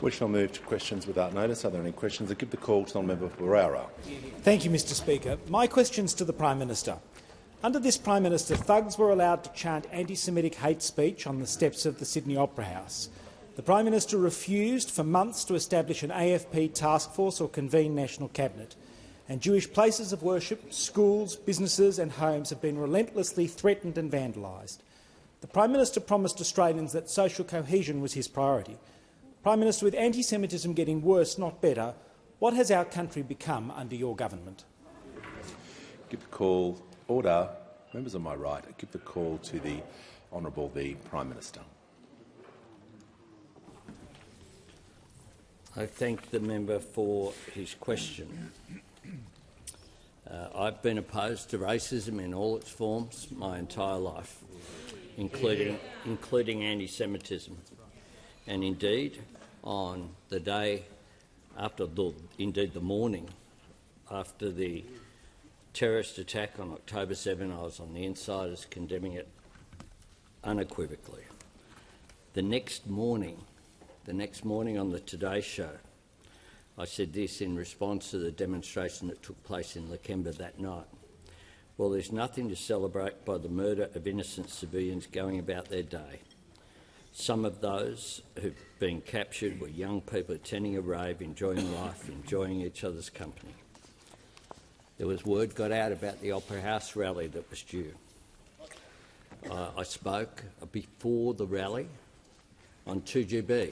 We shall move to questions without notice. Are there any questions? I give the call to the member for Berowra. Thank you, Mr Speaker. My question's to the Prime Minister. Under this Prime Minister, thugs were allowed to chant anti-Semitic hate speech on the steps of the Sydney Opera House. The Prime Minister refused for months to establish an AFP task force or convene National Cabinet. And Jewish places of worship, schools, businesses and homes have been relentlessly threatened and vandalised. The Prime Minister promised Australians that social cohesion was his priority. Prime Minister, with anti-Semitism getting worse, not better, what has our country become under your government? Give the call. Order. Members on my right. I give the call to the Honourable the Prime Minister. I thank the member for his question. I've been opposed to racism in all its forms my entire life, including anti-Semitism. And indeed, on the day after the morning after the terrorist attack on October 7, I was on the insiders condemning it unequivocally. The next morning on the Today Show, I said this in response to the demonstration that took place in Lakemba that night. Well, there's nothing to celebrate by the murder of innocent civilians going about their day. Some of those who've been captured were young people attending a rave, enjoying life, enjoying each other's company. There was word got out about the Opera House rally that was due. I spoke before the rally on 2GB.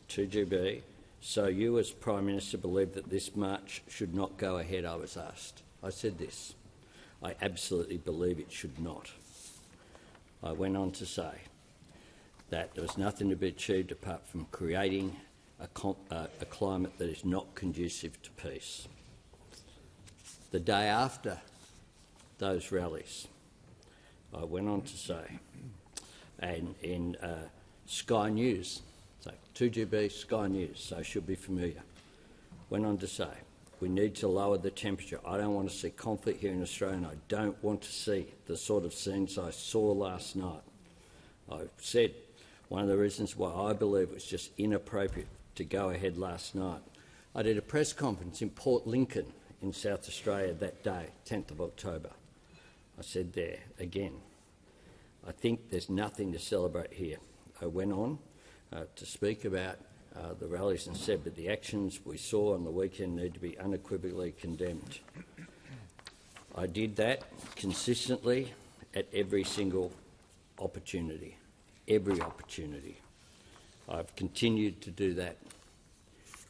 2GB. So you as Prime Minister believe that this march should not go ahead, I was asked. I said this. I absolutely believe it should not. I went on to say that there was nothing to be achieved apart from creating a climate that is not conducive to peace. The day after those rallies, I went on to say, and in Sky News, so 2GB Sky News, so should be familiar, went on to say, we need to lower the temperature. I don't want to see conflict here in Australia, and I don't want to see the sort of scenes I saw last night. I said one of the reasons why I believe it was just inappropriate to go ahead last night. I did a press conference in Port Lincoln in South Australia that day, 10th of October. I said there again, I think there's nothing to celebrate here. I went on to speak about the rallies and said, but the actions we saw on the weekend need to be unequivocally condemned. I did that consistently at every single opportunity, every opportunity. I've continued to do that.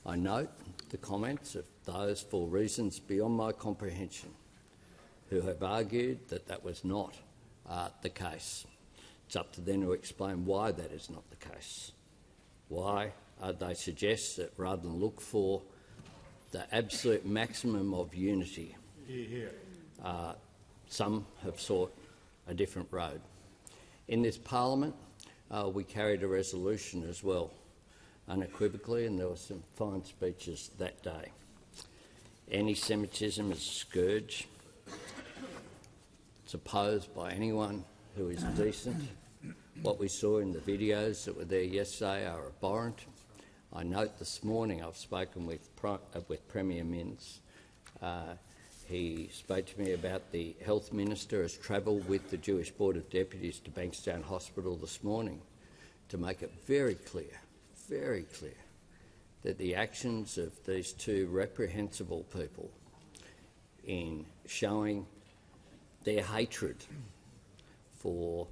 I note the comments of those for reasons beyond my comprehension who have argued that that was not the case. It's up to them to explain why that is not the case. Why they suggest that rather than look for the absolute maximum of unity, some have sought a different road. In this parliament, we carried a resolution as well, unequivocally, and there were some fine speeches that day. Anti-Semitism is a scourge. It's opposed by anyone who is decent. What we saw in the videos that were there yesterday are abhorrent. I note this morning I've spoken with Premier Minns. He spoke to me about the Health Minister has travelled with the Jewish Board of Deputies to Bankstown Hospital this morning to make it very clear, that the actions of these two reprehensible people in showing their hatred for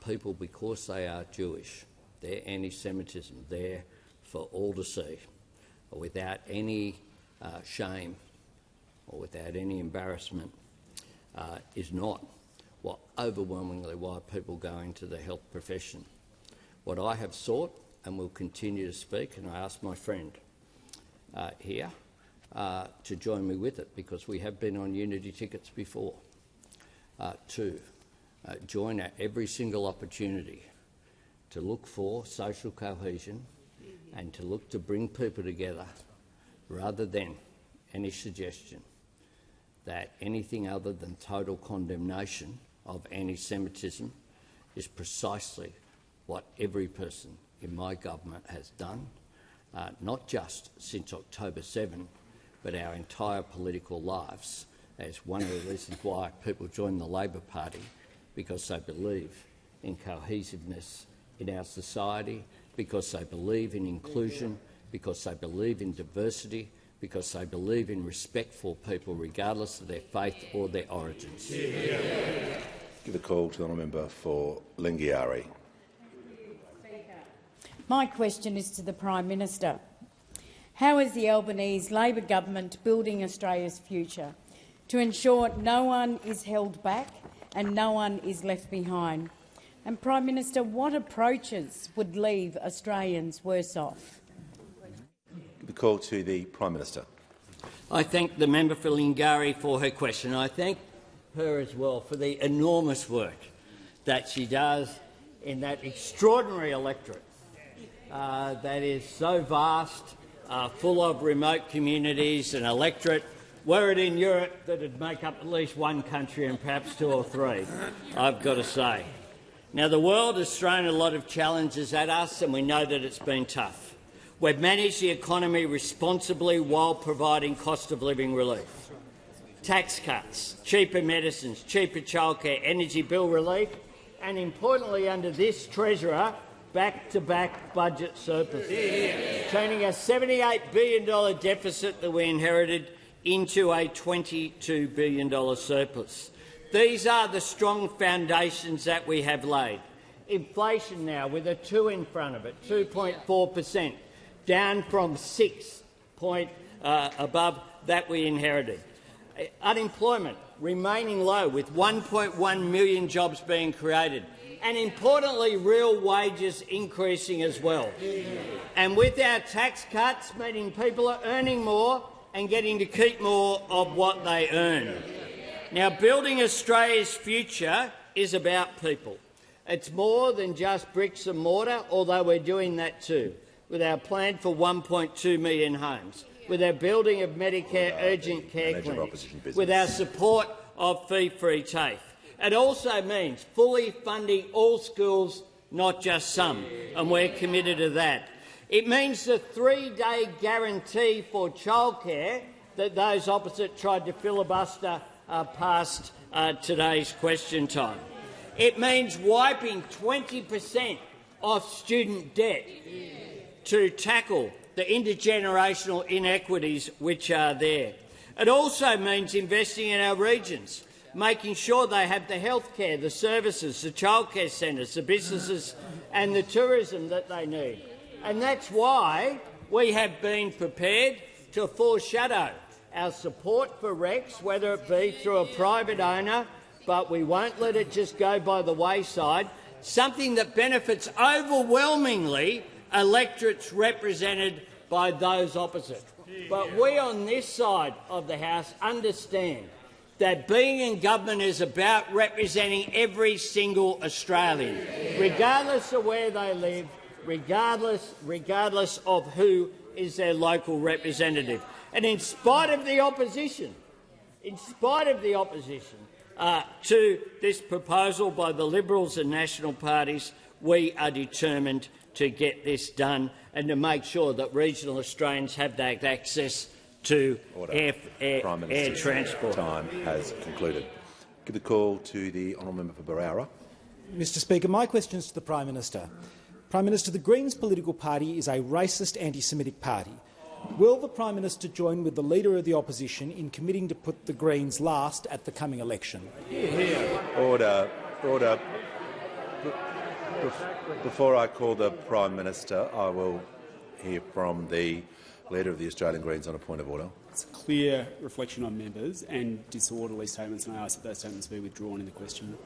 people because they are Jewish, their anti-Semitism there for all to see, without any shame or without any embarrassment, is not overwhelmingly why people go into the health profession. What I have sought and will continue to speak, and I ask my friend here to join me with it because we have been on unity tickets before, to join at every single opportunity to look for social cohesion and to look to bring people together rather than any suggestion that anything other than total condemnation of anti-Semitism is precisely what every person in my government has done, not just since October 7, but our entire political lives, as one of the reasons why people join the Labor Party, because they believe in cohesiveness in our society, because they believe in inclusion, because they believe in diversity, because they believe in respect for people regardless of their faith or their origins. Give the call to the honourable member for Lingiari. My question is to the Prime Minister. How is the Albanese Labor government building Australia's future to ensure no one is held back and no one is left behind? And Prime Minister, what approaches would leave Australians worse off? The call to the Prime Minister. I thank the member for Lingiari for her question. I thank her as well for the enormous work that she does in that extraordinary electorate that is so vast, full of remote communities, an electorate, were it in Europe, that would make up at least one country and perhaps two or three, I've got to say. Now, the world has thrown a lot of challenges at us, and we know that it's been tough. We've managed the economy responsibly while providing cost-of-living relief. Tax cuts, cheaper medicines, cheaper childcare, energy bill relief, and importantly under this Treasurer, back-to-back budget surpluses, turning a $78 billion deficit that we inherited into a $22 billion surplus. These are the strong foundations that we have laid. Inflation now, with a 2 in front of it, 2.4%. Down from 6 above that we inherited. Unemployment remaining low, with 1.1 million jobs being created, and importantly real wages increasing as well. And with our tax cuts, meaning people are earning more and getting to keep more of what they earn. Now, building Australia's future is about people. It's more than just bricks and mortar, although we're doing that too, with our plan for 1.2 million homes, with our building of Medicare urgent care clinics, with our support of fee-free TAFE. It also means fully funding all schools, not just some, and we're committed to that. It means the 3-day guarantee for childcare that those opposite tried to filibuster past today's question time. It means wiping 20% off student debt to tackle the intergenerational inequities which are there. It also means investing in our regions, making sure they have the healthcare, the services, the childcare centres, the businesses and the tourism that they need. And that's why we have been prepared to foreshadow our support for REX, whether it be through a private owner, but we won't let it just go by the wayside, something that benefits overwhelmingly electorates represented by those opposite. But we on this side of the House understand that being in government is about representing every single Australian, regardless of where they live, regardless of who is their local representative. And in spite of the opposition, to this proposal by the Liberals and National parties, we are determined to get this done and to make sure that regional Australians have that access to air transport. Time has concluded. Give the call to the honourable member for Berowra. Mr Speaker, my question is to the Prime Minister. Prime Minister, the Greens political party is a racist anti-Semitic party. Will the Prime Minister join with the Leader of the Opposition in committing to put the Greens last at the coming election? Order. Order. Before I call the Prime Minister, I will hear from the Leader of the Australian Greens on a point of order. It's a clear reflection on members and disorderly statements, and I ask that those statements be withdrawn in the question.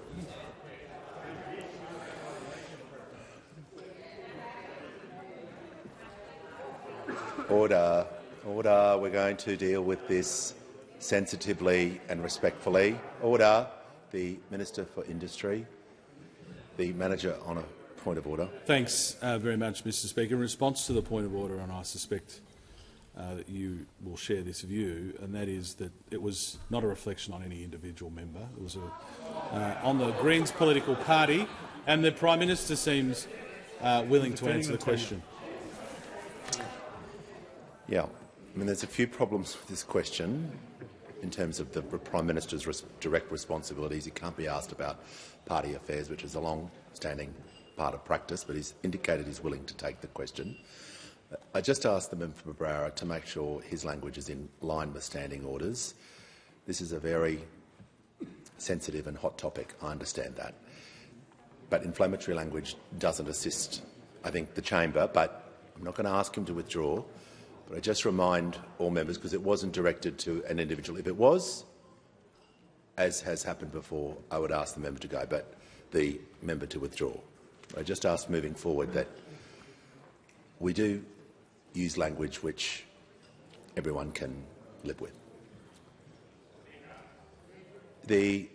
Order. Order. We're going to deal with this sensitively and respectfully. Order. The Minister for Industry. The Manager on a point of order. Thanks very much, Mr Speaker. In response to the point of order, and I suspect that you will share this view, and that is that it was not a reflection on any individual member. It was on the Greens political party, and the Prime Minister seems willing to answer the question. Yeah. I mean, there's a few problems with this question in terms of the Prime Minister's direct responsibilities. He can't be asked about party affairs, which is a long-standing part of practice, but he's indicated he's willing to take the question. I just asked the member for Barara to make sure his language is in line with standing orders. This is a very sensitive and hot topic, I understand that. But inflammatory language doesn't assist, I think, the chamber, but I'm not going to ask him to withdraw. But I just remind all members, because it wasn't directed to an individual. If it was, as has happened before, I would ask the member to go, but the member to withdraw. I just ask moving forward that we do use language which everyone can live with. The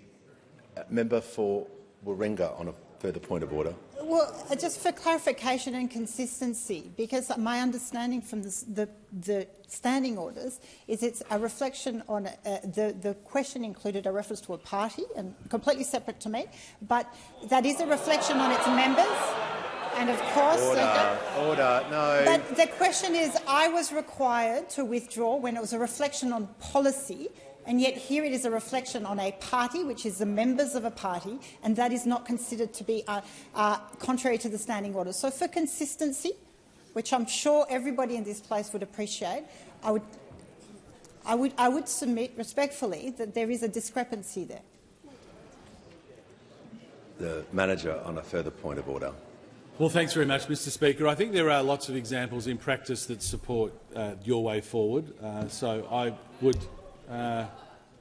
member for Warringah on a further point of order. Well, just for clarification and consistency, because my understanding from the standing orders is it's a reflection on the question included a reference to a party and completely separate to me, but that is a reflection on its members. And of course, Order, no. But the question is, I was required to withdraw when it was a reflection on policy. And yet here it is a reflection on a party, which is the members of a party, and that is not considered to be contrary to the standing order. So for consistency, which I'm sure everybody in this place would appreciate, I would submit respectfully that there is a discrepancy there. The manager on a further point of order. Well, thanks very much, Mr Speaker. I think there are lots of examples in practice that support your way forward, so I would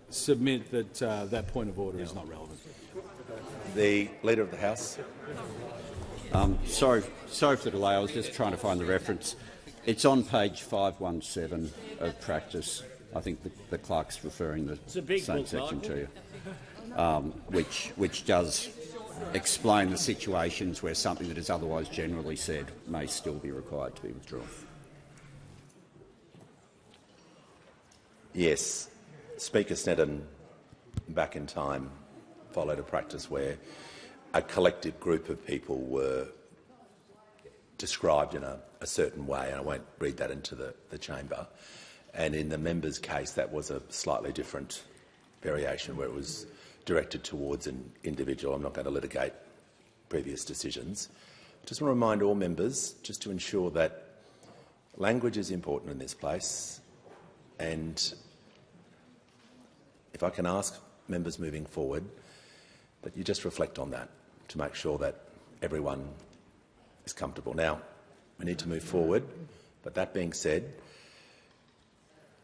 submit that that point of order is not relevant. The Leader of the House. Sorry for the delay. I was just trying to find the reference. It's on page 517 of practice. I think the clerk's referring the same section to you, which does explain the situations where something that is otherwise generally said may still be required to be withdrawn. Yes. Speaker Snedden, back in time, followed a practice where a collective group of people were described in a certain way, and I won't read that into the chamber. And in the member's case, that was a slightly different variation where it was directed towards an individual. I'm not going to litigate previous decisions. I just want to remind all members, just to ensure that language is important in this place, and if I can ask members moving forward that you just reflect on that to make sure that everyone is comfortable. Now, we need to move forward, but that being said,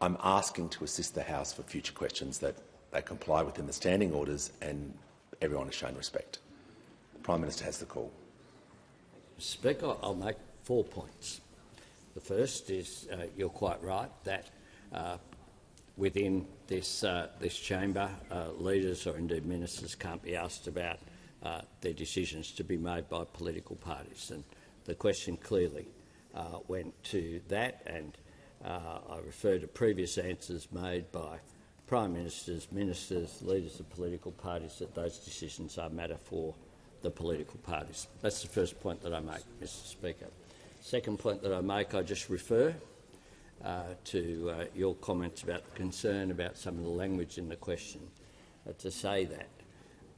I'm asking to assist the House for future questions that they comply within the standing orders and everyone has shown respect. The Prime Minister has the call. Speaker, I'll make 4 points. The first is you're quite right that within this chamber, leaders or indeed ministers can't be asked about their decisions to be made by political parties, and the question clearly went to that, and I refer to previous answers made by Prime Ministers, ministers, leaders of political parties that those decisions are matter for the political parties. That's the first point that I make, Mr Speaker. Second point that I make, I just refer to your comments about the concern about some of the language in the question. To say that,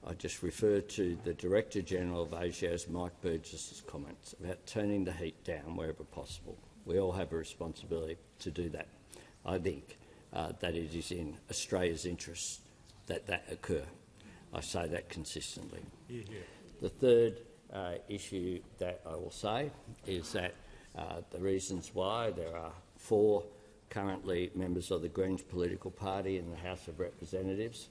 I just refer to the Director-General of ASIO's, Mike Burgess's comments about turning the heat down wherever possible. We all have a responsibility to do that. I think that it is in Australia's interest that that occur. I say that consistently. Yeah. The third issue that I will say is that the reasons why there are 4 currently members of the Greens political party in the House of Representatives,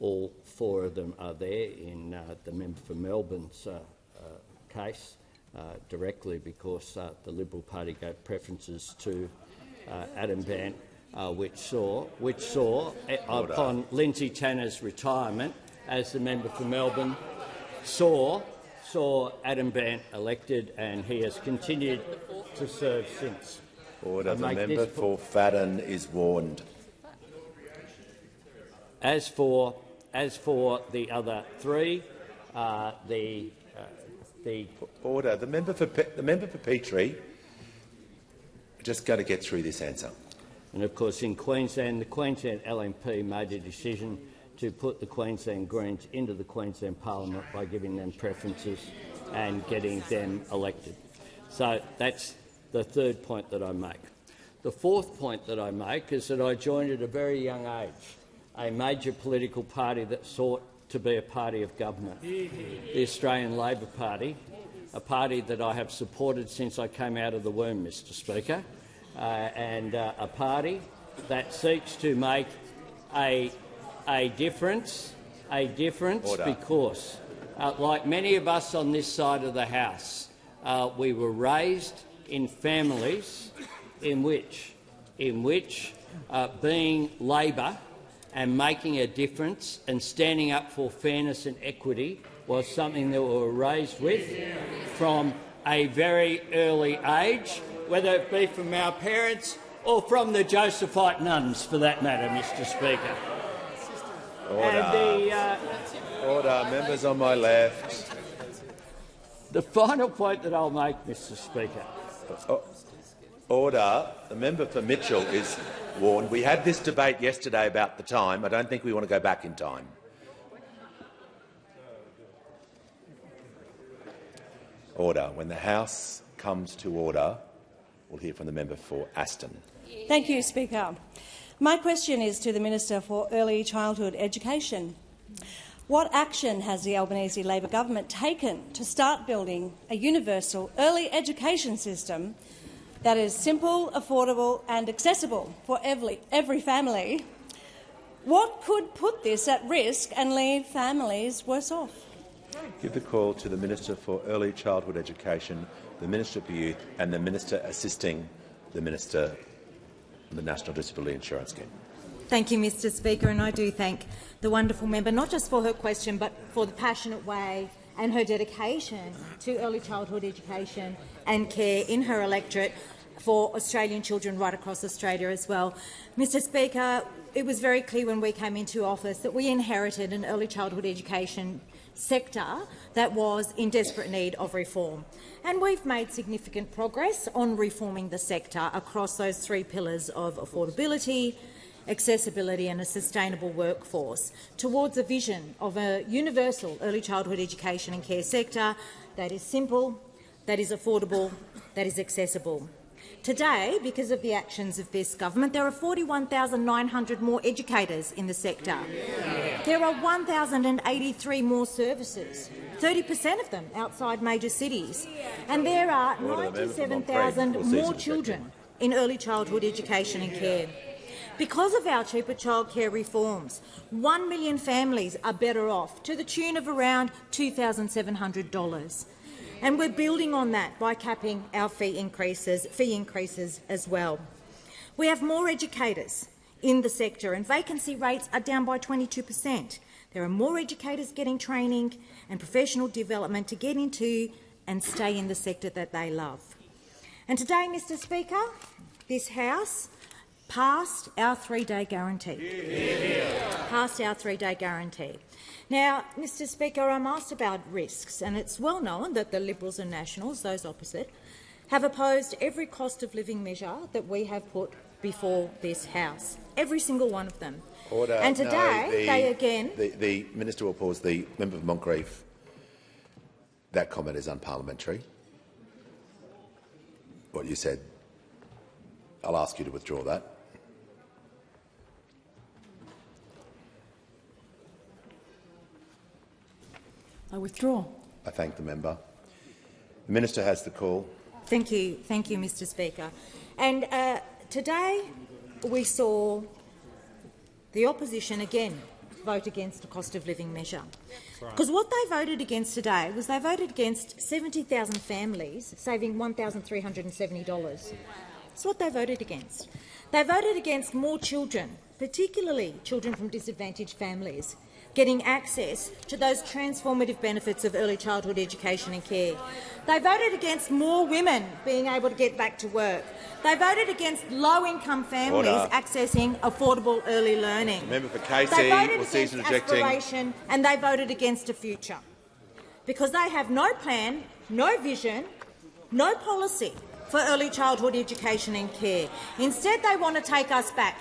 all 4 of them are there in the member for Melbourne's case, directly because the Liberal Party gave preferences to Adam Bandt, which saw upon Lindsay Tanner's retirement as the member for Melbourne, saw Adam Bandt elected, and he has continued to serve since. Order. The member for Fadden is warned. As for the other 3, the the Order. The member for Petrie. Just going to get through this answer. And of course, in Queensland, the Queensland LNP made a decision to put the Queensland Greens into the Queensland Parliament by giving them preferences and getting them elected. So that's the third point that I make. The fourth point that I make is that I joined at a very young age a major political party that sought to be a party of government, the Australian Labor Party, a party that I have supported since I came out of the womb, Mr Speaker, and a party that seeks to make a difference Order. Because, like many of us on this side of the House, we were raised in families in which being Labor and making a difference and standing up for fairness and equity was something that we were raised with from a very early age, whether it be from our parents or from the Josephite nuns, for that matter, Mr Speaker. Order. Order. Members on my left. The final point that I'll make, Mr Speaker. Order. The member for Mitchell is warned. We had this debate yesterday about the time. I don't think we want to go back in time. Order. When the House comes to order, we'll hear from the member for Aston. Thank you, Speaker. My question is to the Minister for Early Childhood Education. What action has the Albanese Labor government taken to start building a universal early education system that is simple, affordable and accessible for every family? What could put this at risk and leave families worse off? Give the call to the Minister for Early Childhood Education, the Minister for Youth and the Minister assisting the Minister on the National Disability Insurance Scheme. Thank you, Mr Speaker, and I do thank the wonderful member not just for her question but for the passionate way and her dedication to early childhood education and care in her electorate for Australian children right across Australia as well. Mr Speaker, it was very clear when we came into office that we inherited an early childhood education sector that was in desperate need of reform. And we've made significant progress on reforming the sector across those three pillars of affordability, accessibility and a sustainable workforce towards a vision of a universal early childhood education and care sector that is simple, that is affordable, that is accessible. Today, because of the actions of this government, there are 41,900 more educators in the sector. There are 1,083 more services, 30% of them outside major cities. And there are 97,000 more children in early childhood education and care. Because of our cheaper childcare reforms, 1 million families are better off, to the tune of around $2,700. And we're building on that by capping our fee increases as well. We have more educators in the sector and vacancy rates are down by 22%. There are more educators getting training and professional development to get into and stay in the sector that they love. And today, Mr Speaker, this House passed our 3-day guarantee. Passed our 3-day guarantee. Now, Mr Speaker, I'm asked about risks, and it's well known that the Liberals and Nationals, those opposite, have opposed every cost of living measure that we have put before this House, every single one of them. Order. And today, they again— The Minister will pause. The member for Moncrieff, that comment is unparliamentary. What you said, I'll ask you to withdraw that. I withdraw. I thank the member. The Minister has the call. Thank you, Mr Speaker. And today we saw the opposition again vote against the cost of living measure. Because what they voted against today was they voted against 70,000 families saving $1,370. That's what they voted against. They voted against more children, particularly children from disadvantaged families, getting access to those transformative benefits of early childhood education and care. They voted against more women being able to get back to work. They voted against low-income families accessing affordable early learning. Member for Casey they voted will cease against interjecting. Aspiration, and they voted against a future. because they have no plan, no vision, no policy for early childhood education and care. Instead, they want to take us back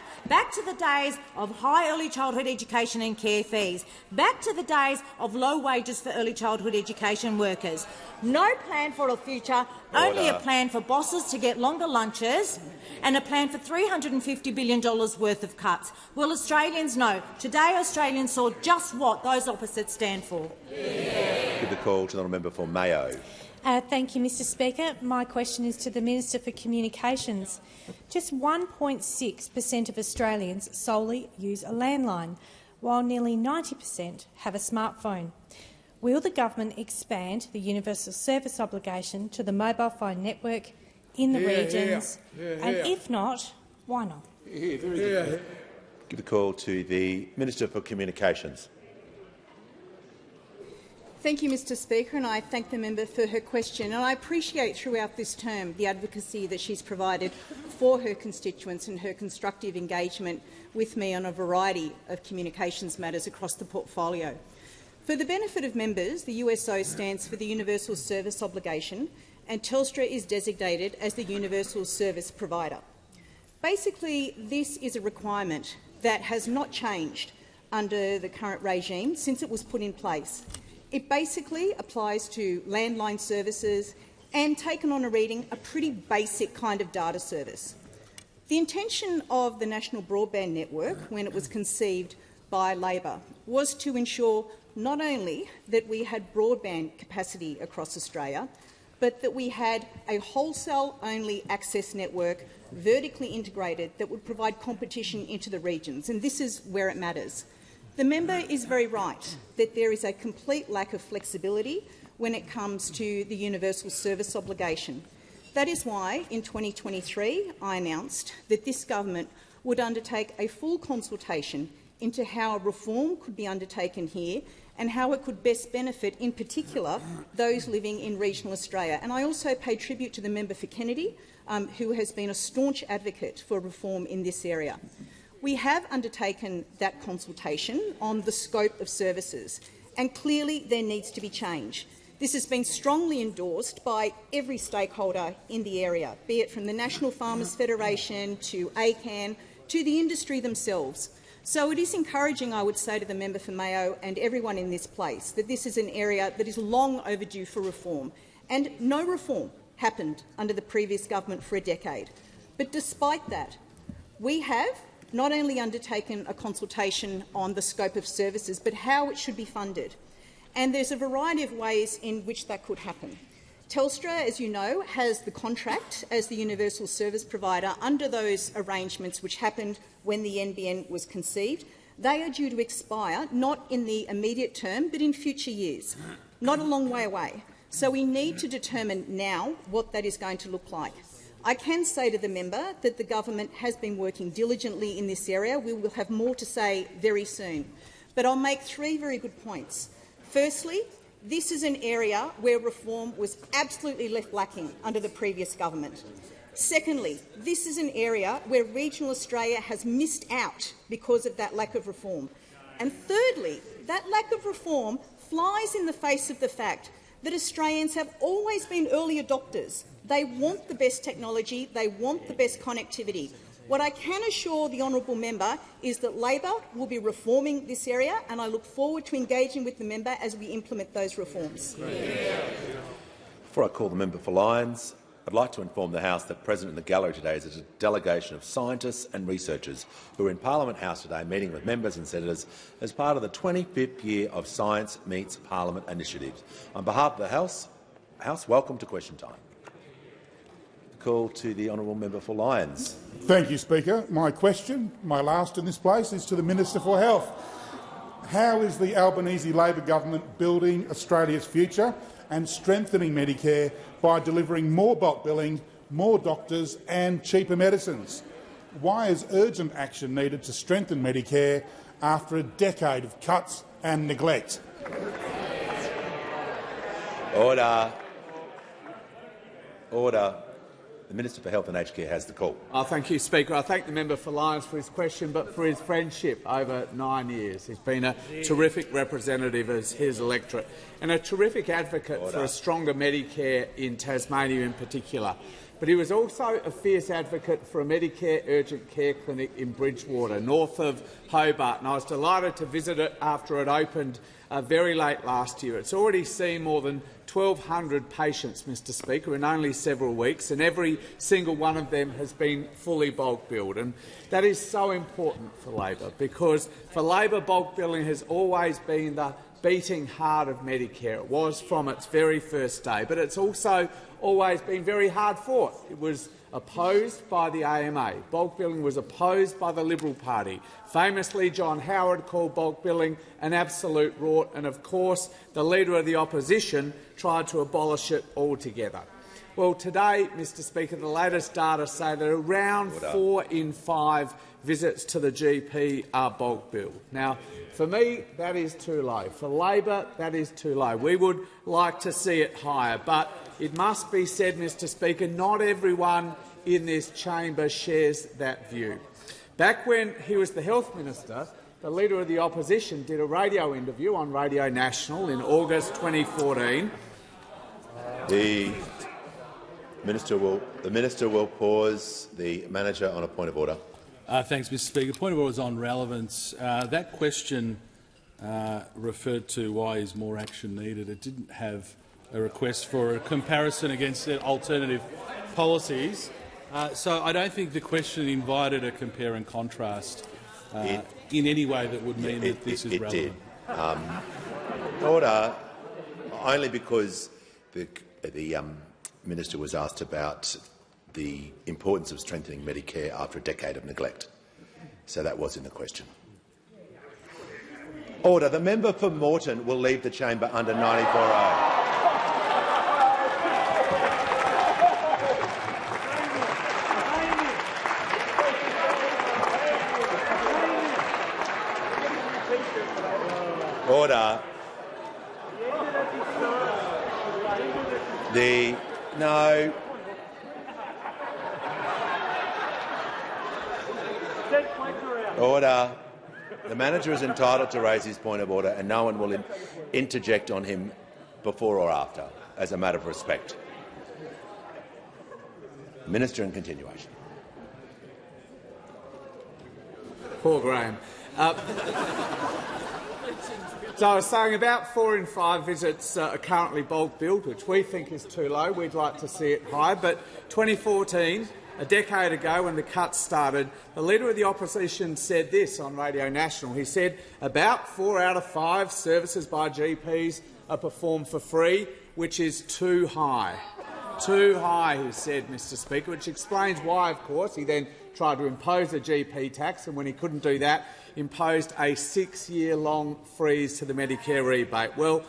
to the days of high early childhood education and care fees, back to the days of low wages for early childhood education workers. No plan for a future, only a plan for bosses to get longer lunches and a plan for $350 billion worth of cuts. Well, Australians know. Today, Australians saw just what those opposites stand for. Give the call to the honourable member for Mayo. Thank you, Mr Speaker. My question is to the Minister for Communications. Just 1.6% of Australians solely use a landline, while nearly 90% have a smartphone. Will the government expand the universal service obligation to the mobile phone network in the regions? And if not, why not? Give the call to the Minister for Communications. Thank you, Mr Speaker, and I thank the member for her question. And I appreciate throughout this term the advocacy that she's provided for her constituents and her constructive engagement with me on a variety of communications matters across the portfolio. For the benefit of members, the USO stands for the Universal Service Obligation, and Telstra is designated as the Universal Service Provider. Basically, this is a requirement that has not changed under the current regime since it was put in place. It basically applies to landline services and, taken on a reading, a pretty basic kind of data service. The intention of the National Broadband Network, when it was conceived by Labor, was to ensure not only that we had broadband capacity across Australia, but that we had a wholesale-only access network, vertically integrated, that would provide competition into the regions. And this is where it matters. The member is very right that there is a complete lack of flexibility when it comes to the universal service obligation. That is why, in 2023, I announced that this government would undertake a full consultation into how a reform could be undertaken here and how it could best benefit, in particular, those living in regional Australia. And I also pay tribute to the member for Kennedy, who has been a staunch advocate for reform in this area. We have undertaken that consultation on the scope of services, and clearly there needs to be change. This has been strongly endorsed by every stakeholder in the area, be it from the National Farmers Federation to ACAN to the industry themselves. So it is encouraging, I would say, to the member for Mayo and everyone in this place that this is an area that is long overdue for reform, and no reform happened under the previous government for a decade. But despite that, we have not only undertaken a consultation on the scope of services, but how it should be funded. And there's a variety of ways in which that could happen. Telstra, as you know, has the contract as the universal service provider under those arrangements which happened when the NBN was conceived. They are due to expire not in the immediate term but in future years, not a long way away. So we need to determine now what that is going to look like. I can say to the member that the government has been working diligently in this area. We will have more to say very soon. But I'll make three very good points. Firstly, this is an area where reform was absolutely left lacking under the previous government. Secondly, this is an area where regional Australia has missed out because of that lack of reform. And thirdly, that lack of reform flies in the face of the fact that Australians have always been early adopters. They want the best technology, they want the best connectivity. What I can assure the honourable member is that Labor will be reforming this area, and I look forward to engaging with the member as we implement those reforms. Before I call the member for Lyons, I'd like to inform the House that present in the gallery today is a delegation of scientists and researchers who are in Parliament House today meeting with members and senators as part of the 25th year of Science Meets Parliament initiatives. On behalf of the House, welcome to question time. Call to the honourable member for Lyons. Thank you, Speaker. My question, my last in this place, is to the Minister for Health. How is the Albanese Labor government building Australia's future and strengthening Medicare by delivering more bulk billing, more doctors and cheaper medicines? Why is urgent action needed to strengthen Medicare after a decade of cuts and neglect? Order. Order. The Minister for Health and Aged Care has the call. Thank you, Speaker. I thank the member for Lyons for his question, but for his friendship over 9 years. He's been a terrific representative of his electorate and a terrific advocate for a stronger Medicare in Tasmania in particular. But he was also a fierce advocate for a Medicare urgent care clinic in Bridgewater, north of Hobart, and I was delighted to visit it after it opened very late last year. It's already seen more than 1,200 patients, Mr Speaker, in only several weeks, and every single one of them has been fully bulk billed. And that is so important for Labor, because for Labor, bulk billing has always been the beating heart of Medicare. It was from its very first day, but it's also always been very hard fought. It was opposed by the AMA. Bulk billing was opposed by the Liberal Party. Famously, John Howard called bulk billing an absolute rort, and of course the Leader of the Opposition tried to abolish it altogether. Well, today, Mr Speaker, the latest data say that around 4 in 5 visits to the GP are bulk billed. Now, for me, that is too low. For Labor, that is too low. We would like to see it higher, but it must be said, Mr Speaker, not everyone in this chamber shares that view. Back when he was the Health Minister, the Leader of the Opposition did a radio interview on Radio National in August 2014. The Minister will pause. The Manager on a point of order. Thanks, Mr Speaker. Point of order is on relevance. That question referred to why is more action needed. It didn't have a request for a comparison against alternative policies. So I don't think the question invited a compare and contrast in any way that would mean that this is relevant. It did. Order, only because the Minister was asked about the importance of strengthening Medicare after a decade of neglect. So that was in the question. Order. The member for Moreton will leave the chamber under 94A. Order. No. Order. The Manager is entitled to raise his point of order, and no one will interject on him before or after, as a matter of respect. Minister in continuation. Poor Graham. So I was saying about 4 in 5 visits are currently bulk billed, which we think is too low. We'd like to see it high. But 2014, a decade ago when the cuts started, the Leader of the Opposition said this on Radio National. He said about 4 out of 5 services by GPs are performed for free, which is too high. Too high, he said, Mr Speaker, which explains why, of course, he then tried to impose a GP tax, and when he couldn't do that, imposed a 6-year-long freeze to the Medicare rebate. Well,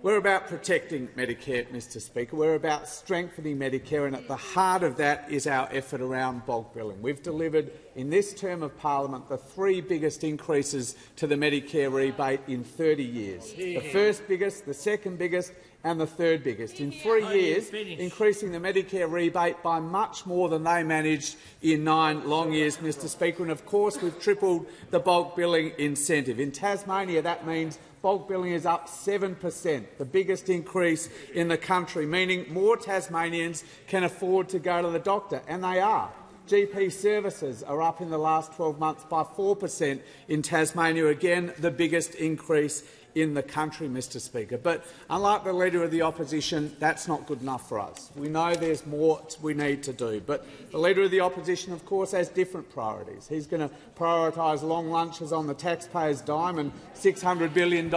we're about protecting Medicare, Mr Speaker. We're about strengthening Medicare, and at the heart of that is our effort around bulk billing. We've delivered in this term of parliament the 3 biggest increases to the Medicare rebate in 30 years. The first biggest, the second biggest and the third biggest. In 3 years, increasing the Medicare rebate by much more than they managed in 9 long years, Mr Speaker. And of course, we've tripled the bulk billing incentive. In Tasmania, that means bulk billing is up 7%, the biggest increase in the country, meaning more Tasmanians can afford to go to the doctor, and they are. GP services are up in the last 12 months by 4% in Tasmania, again the biggest increase in the country, Mr Speaker. But unlike the Leader of the Opposition, that's not good enough for us. We know there's more we need to do. But the Leader of the Opposition, of course, has different priorities. He's going to prioritise long lunches on the taxpayer's dime and $600 billion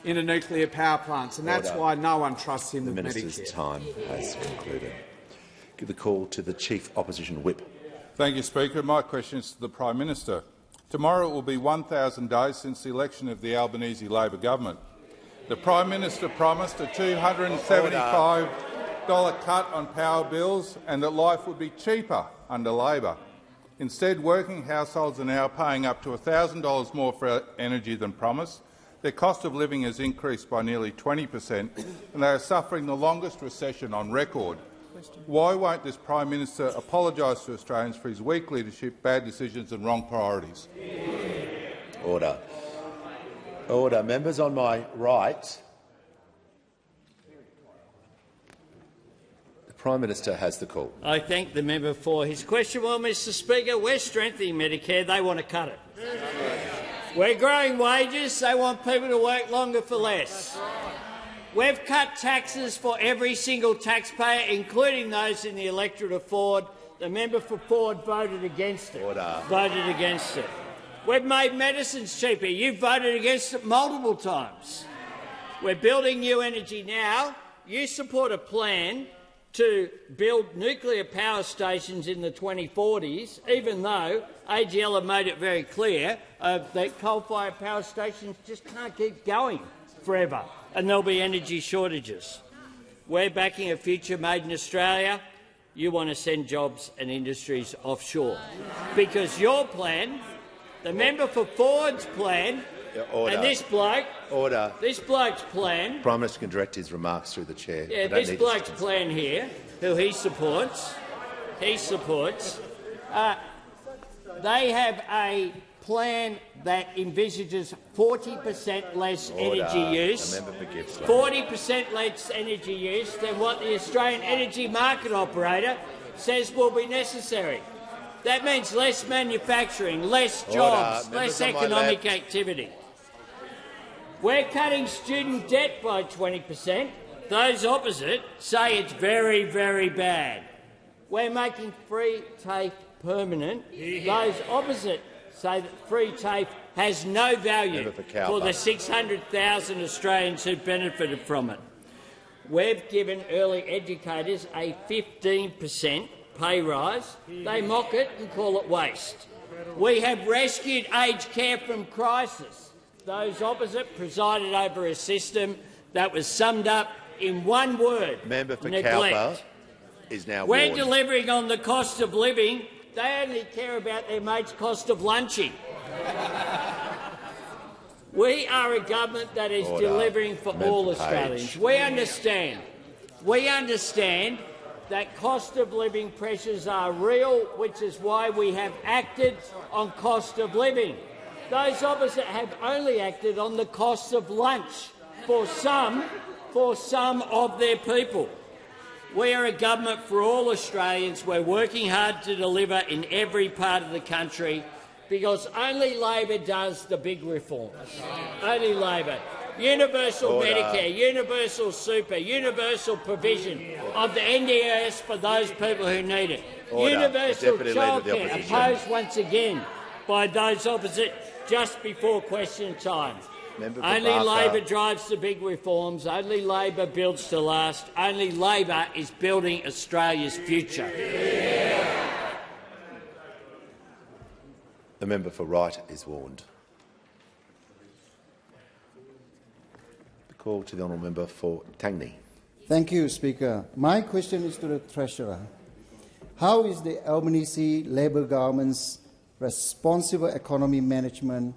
into nuclear power plants, and that's why no one trusts him with Medicare. The Minister's time has concluded. Give the call to the Chief Opposition Whip. Thank you, Speaker. My question is to the Prime Minister. Tomorrow it will be 1,000 days since the election of the Albanese Labor government. The Prime Minister promised a $275 cut on power bills and that life would be cheaper under Labor. Instead, working households are now paying up to $1,000 more for energy than promised. Their cost of living has increased by nearly 20%, and they are suffering the longest recession on record. Why won't this Prime Minister apologise to Australians for his weak leadership, bad decisions and wrong priorities? Order. Order. Members on my right. The Prime Minister has the call. I thank the member for his question. Well, Mr Speaker, we're strengthening Medicare. They want to cut it. We're growing wages. They want people to work longer for less. We've cut taxes for every single taxpayer, including those in the electorate of Ford. The member for Ford voted against it. Order. Voted against it. We've made medicines cheaper. You've voted against it multiple times. We're building new energy now. You support a plan to build nuclear power stations in the 2040s, even though AGL have made it very clear that coal-fired power stations just can't keep going forever, and there'll be energy shortages. We're backing a future made in Australia. You want to send jobs and industries offshore because your plan, the member for Ford's plan, Order. and this bloke, Order. This bloke's plan. Prime Minister can direct his remarks through the chair. Yeah, this bloke's plan here, who he supports, they have a plan that envisages 40% less energy use, 40% less energy use than what the Australian Energy Market Operator says will be necessary. That means less manufacturing, less jobs, less economic activity. We're cutting student debt by 20%. Those opposite say it's very, very bad. We're making free TAFE permanent. Those opposite say that free TAFE has no value for the 600,000 Australians who benefited from it. We've given early educators a 15% pay rise. They mock it and call it waste. We have rescued aged care from crisis. Those opposite presided over a system that was summed up in one word: Member for neglect. Cowper is now We're warned. delivering on the cost of living. They only care about their mate's cost of lunching. We are a government that is delivering for all Australians. We understand that cost of living pressures are real, which is why we have acted on cost of living. Those opposite have only acted on the cost of lunch for some of their people. We are a government for all Australians. We're working hard to deliver in every part of the country because only Labor does the big reforms. Only Labor. Universal Medicare, universal super, universal provision of the NDIS for those people who need it. Universal childcare, opposed once again by those opposite just before question time. Only Labor drives the big reforms. Only Labor builds to last. Only Labor is building Australia's future. The member for Wright is warned. The call to the honourable member for Tangney. Thank you, Speaker. My question is to the Treasurer. How is the Albanese Labor government's responsible economy management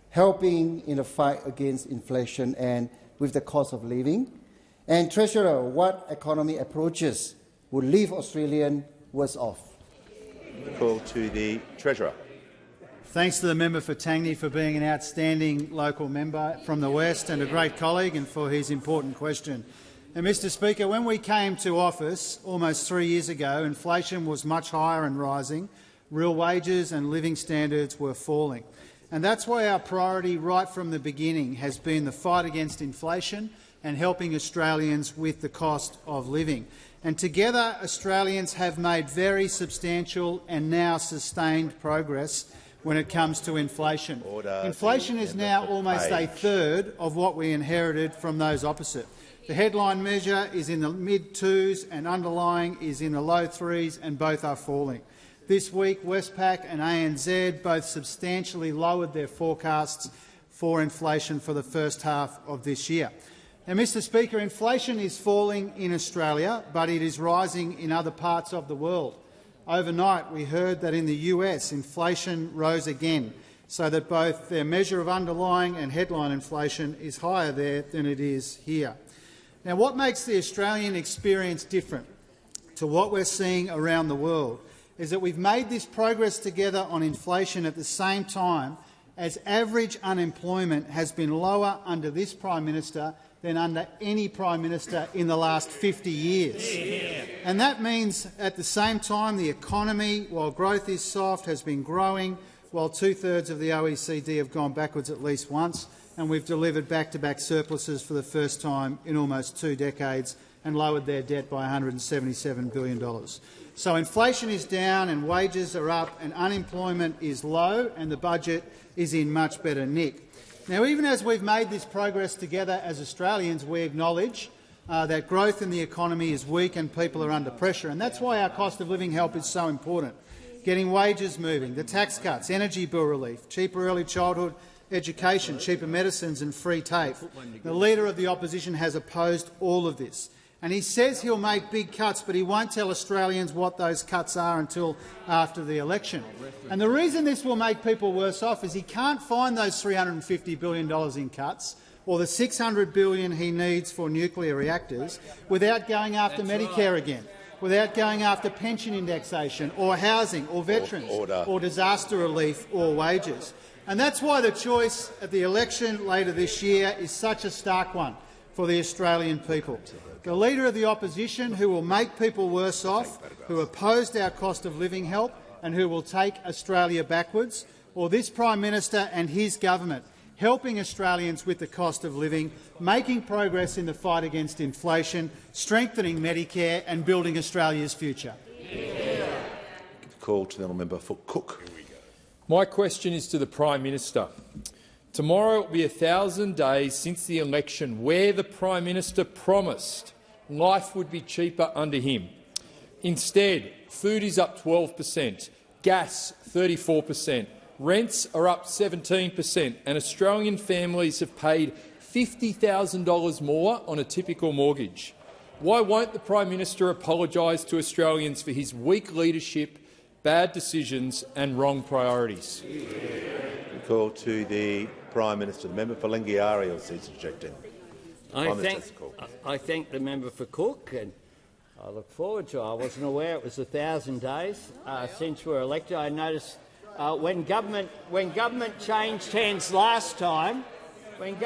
helping in the fight against inflation and with the cost of living? And Treasurer, what economy approaches would leave Australians worse off? Call to the Treasurer. Thanks to the member for Tangney for being an outstanding local member from the West and a great colleague, and for his important question. And Mr Speaker, when we came to office almost 3 years ago, inflation was much higher and rising. Real wages and living standards were falling. And that's why our priority right from the beginning has been the fight against inflation and helping Australians with the cost of living. And together, Australians have made very substantial and now sustained progress when it comes to inflation. Inflation is now almost a third of what we inherited from those opposite. The headline measure is in the mid-2s and underlying is in the low 3s, and both are falling. This week, Westpac and ANZ both substantially lowered their forecasts for inflation for the first half of this year. Now, Mr Speaker, inflation is falling in Australia, but it is rising in other parts of the world. Overnight, we heard that in the US, inflation rose again, so that both their measure of underlying and headline inflation is higher there than it is here. Now, what makes the Australian experience different to what we're seeing around the world is that we've made this progress together on inflation at the same time as average unemployment has been lower under this Prime Minister than under any Prime Minister in the last 50 years. Yeah. And that means at the same time the economy, while growth is soft, has been growing, while two-thirds of the OECD have gone backwards at least once, and we've delivered back-to-back surpluses for the first time in almost 2 decades and lowered their debt by $177 billion. So inflation is down and wages are up and unemployment is low and the budget is in much better nick. Now, even as we've made this progress together as Australians, we acknowledge that growth in the economy is weak and people are under pressure, and that's why our cost of living help is so important. Getting wages moving, the tax cuts, energy bill relief, cheaper early childhood education, cheaper medicines and free TAFE. The Leader of the Opposition has opposed all of this. And he says he'll make big cuts, but he won't tell Australians what those cuts are until after the election. And the reason this will make people worse off is he can't find those $350 billion in cuts or the $600 billion he needs for nuclear reactors without going after Medicare again, without going after pension indexation or housing or veterans or disaster relief or wages. And that's why the choice at the election later this year is such a stark one for the Australian people. The Leader of the Opposition, who will make people worse off, who opposed our cost of living help and who will take Australia backwards, or this Prime Minister and his government, helping Australians with the cost of living, making progress in the fight against inflation, strengthening Medicare and building Australia's future. Call to the honourable member for Cook. My question is to the Prime Minister. Tomorrow will be 1,000 days since the election where the Prime Minister promised life would be cheaper under him. Instead, food is up 12%, gas 34%, rents are up 17% and Australian families have paid $50,000 more on a typical mortgage. Why won't the Prime Minister apologise to Australians for his weak leadership, bad decisions and wrong priorities? Call to the Prime Minister. The member for Lingiari will cease objecting. I thank the member for Cook, and I look forward to it. I wasn't aware it was 1,000 days since we were elected. I noticed when government changed hands last time, Tony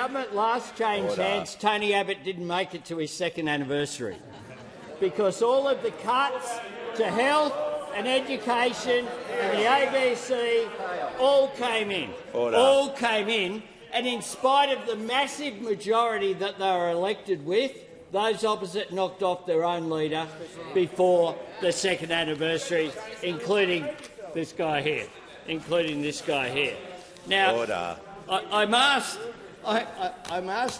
Abbott didn't make it to his second anniversary because all of the cuts to health and education and the ABC all came in. All came in. And in spite of the massive majority that they were elected with, those opposite knocked off their own leader before the second anniversary, including this guy here. Now, I'm asked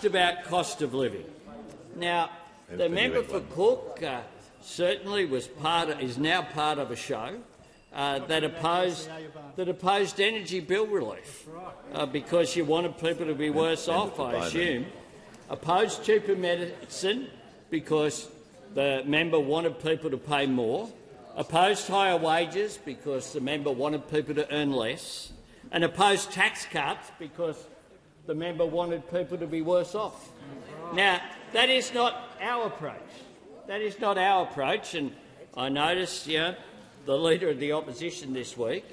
about cost of living. Now, the member for Cook certainly is now part of a show that opposed energy bill relief because you wanted people to be worse off, I assume. Opposed cheaper medicine because the member wanted people to pay more. Opposed higher wages because the member wanted people to earn less. And opposed tax cuts because the member wanted people to be worse off. Now, that is not our approach. And I noticed, the Leader of the Opposition this week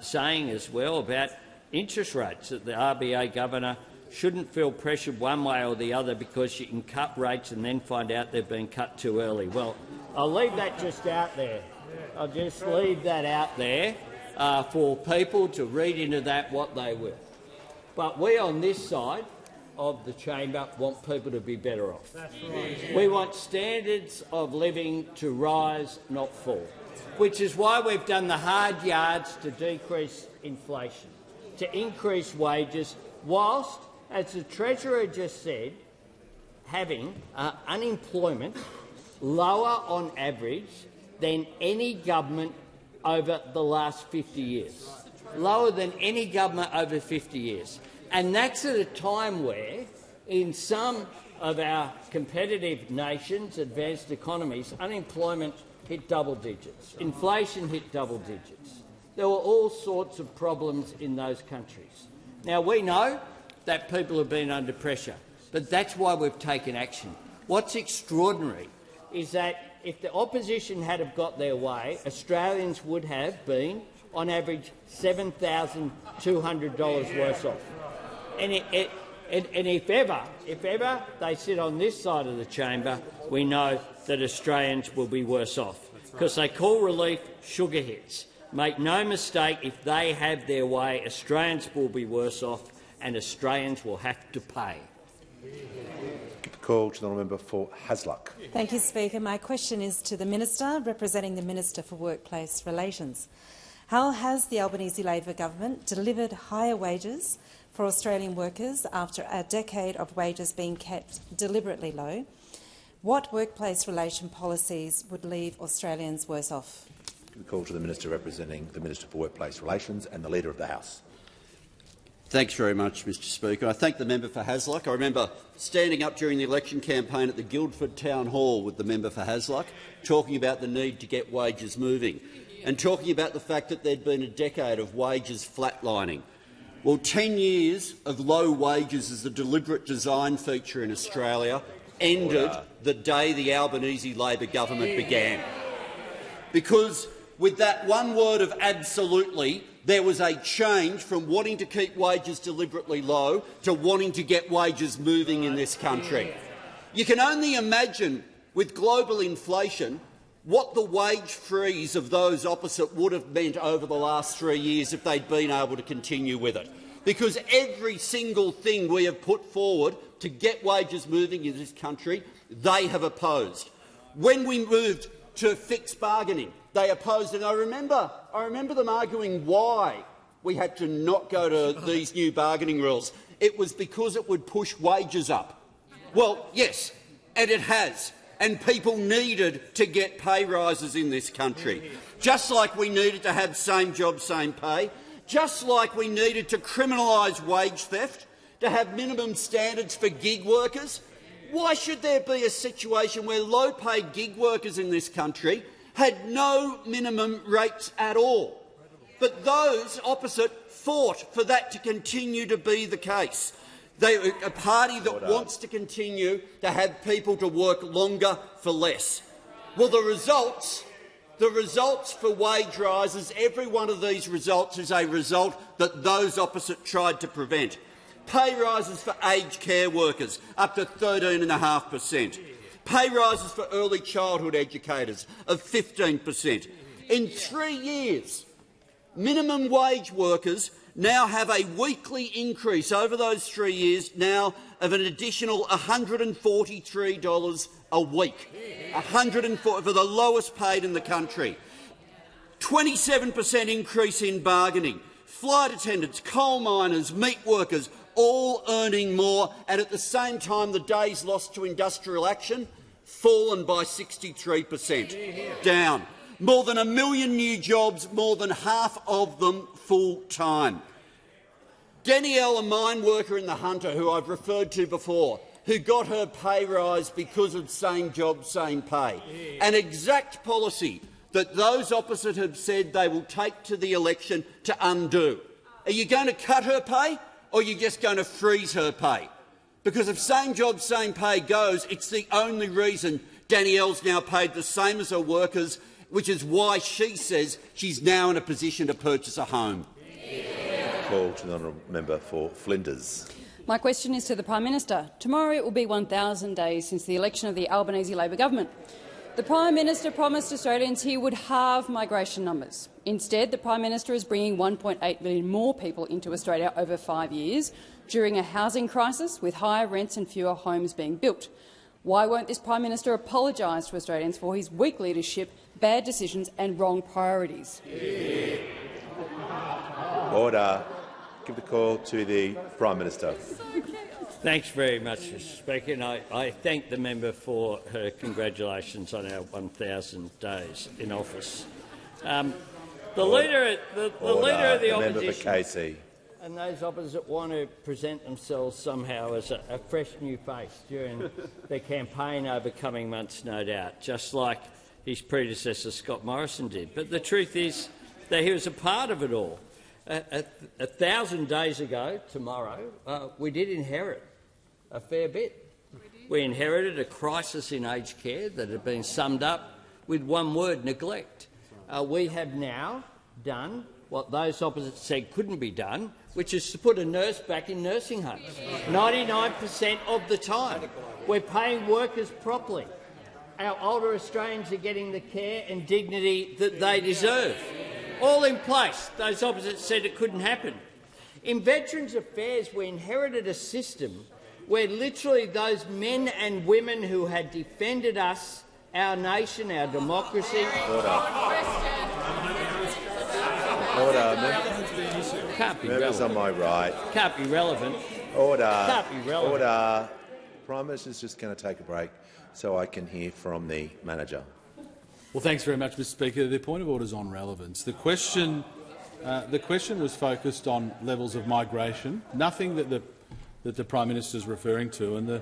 saying as well about interest rates, that the RBA Governor shouldn't feel pressured one way or the other because you can cut rates and then find out they've been cut too early. Well, I'll leave that just out there. For people to read into that what they will. But we on this side of the chamber want people to be better off. We want standards of living to rise, not fall, which is why we've done the hard yards to decrease inflation, to increase wages, whilst, as the Treasurer just said, having unemployment lower on average than any government over the last 50 years. Lower than any government over 50 years. And that's at a time where, in some of our competitive nations, advanced economies, unemployment hit double digits, inflation hit double digits. There were all sorts of problems in those countries. Now, we know that people have been under pressure, but that's why we've taken action. What's extraordinary is that if the opposition had have got their way, Australians would have been, on average, $7,200 worse off. And if ever they sit on this side of the chamber, we know that Australians will be worse off, because they call relief sugar hits. Make no mistake, if they have their way, Australians will be worse off and Australians will have to pay. Call to the member for Hasluck. Thank you, Speaker. My question is to the Minister, representing the Minister for Workplace Relations. How has the Albanese Labor government delivered higher wages for Australian workers after a decade of wages being kept deliberately low? What workplace relation policies would leave Australians worse off? Call to the Minister representing the Minister for Workplace Relations and the Leader of the House. Thanks very much, Mr Speaker. I thank the member for Hasluck. I remember standing up during the election campaign at the Guildford Town Hall with the member for Hasluck, talking about the need to get wages moving and talking about the fact that there'd been a decade of wages flatlining. Well, 10 years of low wages as a deliberate design feature in Australia ended the day the Albanese Labor government began. Because with that one word of absolutely, there was a change from wanting to keep wages deliberately low to wanting to get wages moving in this country. You can only imagine, with global inflation, what the wage freeze of those opposite would have meant over the last 3 years if they'd been able to continue with it. Because every single thing we have put forward to get wages moving in this country, they have opposed. When we moved to fixed bargaining, they opposed it. I remember them arguing why we had to not go to these new bargaining rules. It was because it would push wages up. Well, yes, and it has. And people needed to get pay rises in this country, just like we needed to have same job, same pay, just like we needed to criminalise wage theft, to have minimum standards for gig workers. Why should there be a situation where low-paid gig workers in this country had no minimum rates at all? But those opposite fought for that to continue to be the case. They are a party that wants to continue to have people to work longer for less. Well, the results for wage rises, every one of these results is a result that those opposite tried to prevent. Pay rises for aged care workers up to 13.5%. Pay rises for early childhood educators of 15%. In 3 years, minimum wage workers now have a weekly increase over those 3 years now of an additional $143 a week, for the lowest paid in the country. 27% increase in bargaining. Flight attendants, coal miners, meat workers, all earning more, and at the same time the days lost to industrial action fallen by 63%, down. More than 1 million new jobs, more than half of them full-time. Danielle, a mine worker in the Hunter, who I've referred to before, who got her pay rise because of same job, same pay, an exact policy that those opposite have said they will take to the election to undo. Are you going to cut her pay, or are you just going to freeze her pay? Because if same job, same pay goes, it's the only reason Danielle's now paid the same as her workers, which is why she says she's now in a position to purchase a home. Call to the honourable member for Flinders. My question is to the Prime Minister. Tomorrow it will be 1,000 days since the election of the Albanese Labor government. The Prime Minister promised Australians he would halve migration numbers. Instead, the Prime Minister is bringing 1.8 million more people into Australia over 5 years during a housing crisis with higher rents and fewer homes being built. Why won't this Prime Minister apologise to Australians for his weak leadership, bad decisions and wrong priorities? Order. Give the call to the Prime Minister. Thanks very much, Mr Speaker, and I thank the member for her congratulations on our 1,000 days in office. The leader of the opposition and those opposite want to present themselves somehow as a fresh new face during their campaign over coming months, no doubt, just like his predecessor Scott Morrison did. But the truth is that he was a part of it all. 1,000 days ago, tomorrow, we did inherit a fair bit. We inherited a crisis in aged care that had been summed up with one word: neglect. We have now done what those opposites said couldn't be done, which is to put a nurse back in nursing homes 99% of the time. We're paying workers properly. Our older Australians are getting the care and dignity that they deserve. All in place. Those opposites said it couldn't happen. In Veterans Affairs, we inherited a system where literally those men and women who had defended us, our nation, our democracy— Order. Can't be Members on relevant. my right. Can't be relevant. Order. Can't be relevant. Order. Prime Minister's just going to take a break so I can hear from the manager. Well, thanks very much, Mr. Speaker. The point of order is on relevance. The question was focused on levels of migration, nothing that the Prime Minister is referring to, and the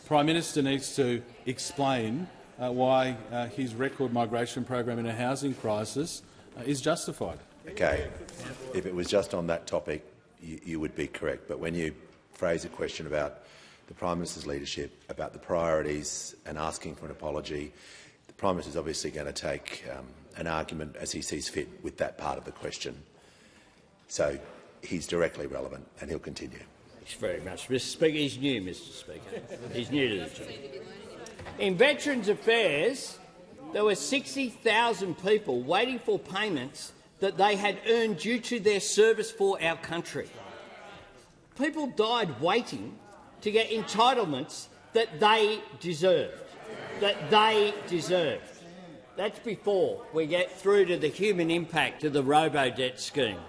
Prime Minister needs to explain why his record migration program in a housing crisis is justified. Okay. If it was just on that topic, you would be correct. But when you phrase a question about the Prime Minister's leadership, about the priorities and asking for an apology, the Prime Minister is obviously going to take an argument as he sees fit with that part of the question. So he's directly relevant and he'll continue. Thanks very much, Mr. Speaker. He's new, Mr. Speaker. He's new to the job. In Veterans Affairs, there were 60,000 people waiting for payments that they had earned due to their service for our country. People died waiting to get entitlements that they deserved. That's before we get through to the human impact of the robo-debt scheme.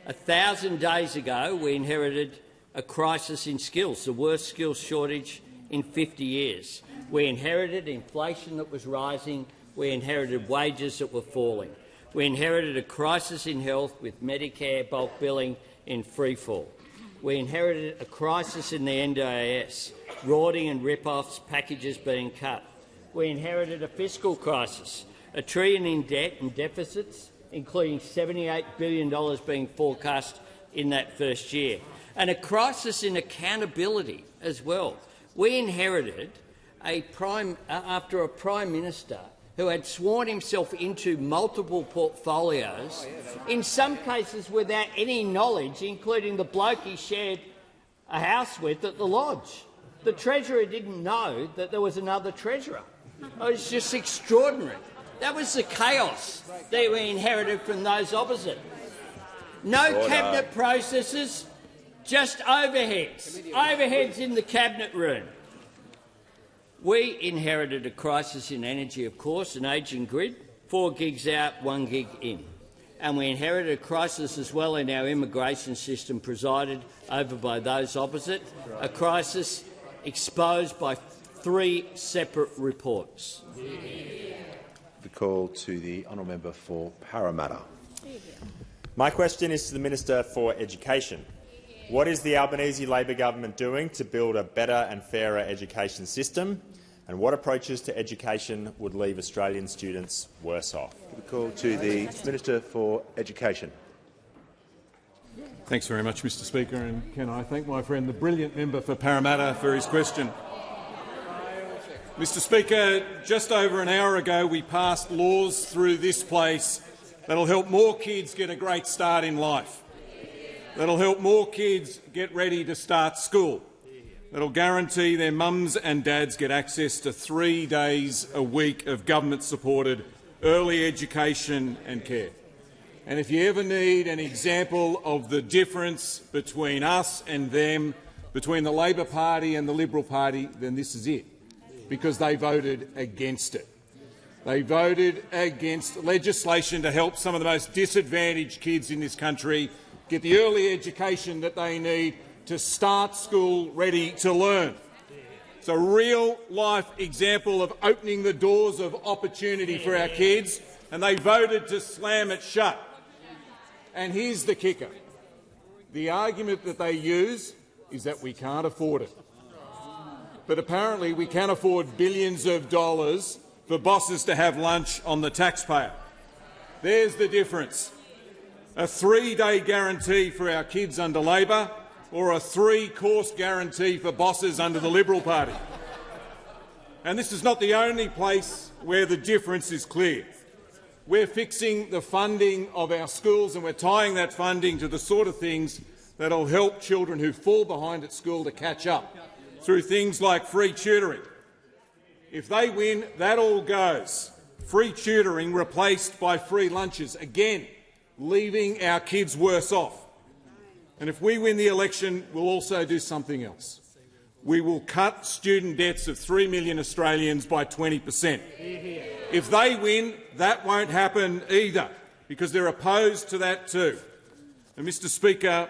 1,000 days ago, we inherited a crisis in skills, the worst skills shortage in 50 years. We inherited inflation that was rising. We inherited wages that were falling. We inherited a crisis in health with Medicare bulk billing in freefall. We inherited a crisis in the NDIS, rorting and rip-offs, packages being cut. We inherited a fiscal crisis, $1 trillion in debt and deficits, including $78 billion being forecast in that first year, and a crisis in accountability as well. We inherited after a Prime Minister who had sworn himself into multiple portfolios, in some cases without any knowledge, including the bloke he shared a house with at the Lodge. The Treasurer didn't know that there was another Treasurer. It was just extraordinary. That was the chaos that we inherited from those opposite. No cabinet processes, just overheads. Overheads in the cabinet room. We inherited a crisis in energy, of course, an ageing grid, 4 gigs out, 1 gig in. And we inherited a crisis as well in our immigration system presided over by those opposite, a crisis exposed by 3 separate reports. The call to the honourable member for Parramatta. My question is to the Minister for Education. What is the Albanese Labor government doing to build a better and fairer education system, and what approaches to education would leave Australian students worse off? The call to the Minister for Education. Thanks very much, Mr. Speaker, and can I thank my friend, the brilliant member for Parramatta, for his question. Mr. Speaker, just over an hour ago we passed laws through this place that will help more kids get a great start in life, that will help more kids get ready to start school, that will guarantee their mums and dads get access to 3 days a week of government-supported early education and care. And if you ever need an example of the difference between us and them, between the Labor Party and the Liberal Party, then this is it, because they voted against it. They voted against legislation to help some of the most disadvantaged kids in this country get the early education that they need to start school ready to learn. It's a real-life example of opening the doors of opportunity for our kids, and they voted to slam it shut. And here's the kicker. The argument that they use is that we can't afford it. But apparently we can afford billions of dollars for bosses to have lunch on the taxpayer. There's the difference. A 3-day guarantee for our kids under Labor, or a 3-course guarantee for bosses under the Liberal Party. And this is not the only place where the difference is clear. We're fixing the funding of our schools, and we're tying that funding to the sort of things that will help children who fall behind at school to catch up, through things like free tutoring. If they win, that all goes. Free tutoring replaced by free lunches, again, leaving our kids worse off. And if we win the election, we'll also do something else. We will cut student debts of 3 million Australians by 20%. If they win, that won't happen either, because they're opposed to that too. And, Mr Speaker,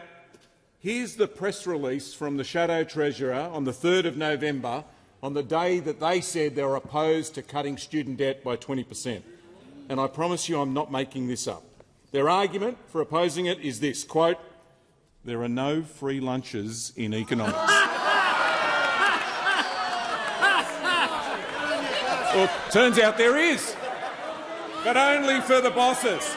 here's the press release from the Shadow Treasurer on the 3rd of November, on the day that they said they were opposed to cutting student debt by 20%. And I promise you I'm not making this up. Their argument for opposing it is this, quote, "There are no free lunches in economics." Well, turns out there is, but only for the bosses.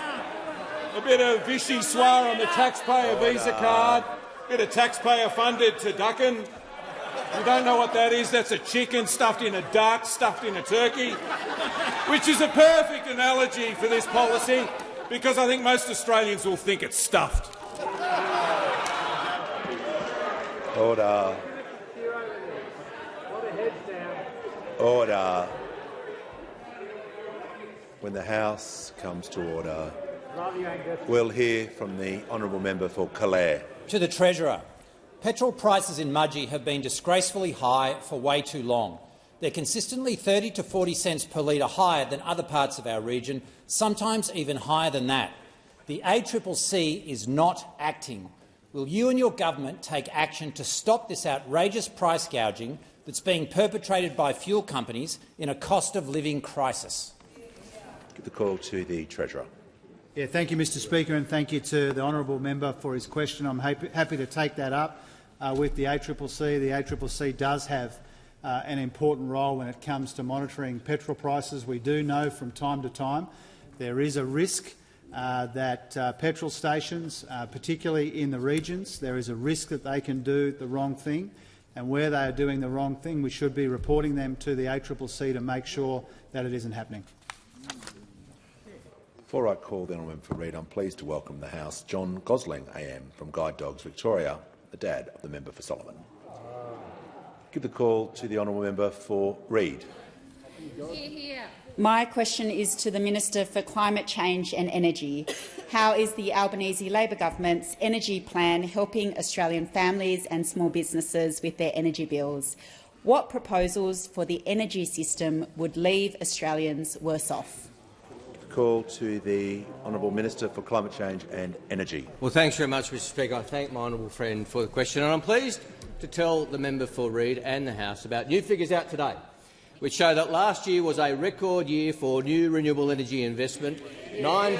A bit of Vichy soir on the taxpayer Visa card, a bit of taxpayer-funded turducken. You don't know what that is? That's a chicken stuffed in a duck, stuffed in a turkey, which is a perfect analogy for this policy, because I think most Australians will think it's stuffed. Order. Order. When the House comes to order, we'll hear from the honourable member for Calais. To the Treasurer. Petrol prices in Mudgee have been disgracefully high for way too long. They're consistently 30 to 40 cents per litre higher than other parts of our region, sometimes even higher than that. The ACCC is not acting. Will you and your government take action to stop this outrageous price gouging that's being perpetrated by fuel companies in a cost-of-living crisis? Give the call to the Treasurer. Yeah, thank you, Mr Speaker, and thank you to the honourable member for his question. I'm happy to take that up with the ACCC. The ACCC does have an important role when it comes to monitoring petrol prices. We do know from time to time there is a risk that petrol stations, particularly in the regions, there is a risk that they can do the wrong thing, and where they are doing the wrong thing, we should be reporting them to the ACCC to make sure that it isn't happening. Before I call the honourable member for Reid, I'm pleased to welcome in the House John Gosling AM from Guide Dogs Victoria, the dad of the member for Solomon. Give the call to the honourable member for Reid. My question is to the Minister for Climate Change and Energy. How is the Albanese Labor government's energy plan helping Australian families and small businesses with their energy bills? What proposals for the energy system would leave Australians worse off? Call to the Honourable Minister for Climate Change and Energy. Well, thanks very much, Mr Speaker. I thank my honourable friend for the question, and I'm pleased to tell the member for Reid and the House about new figures out today, which show that last year was a record year for new renewable energy investment. $9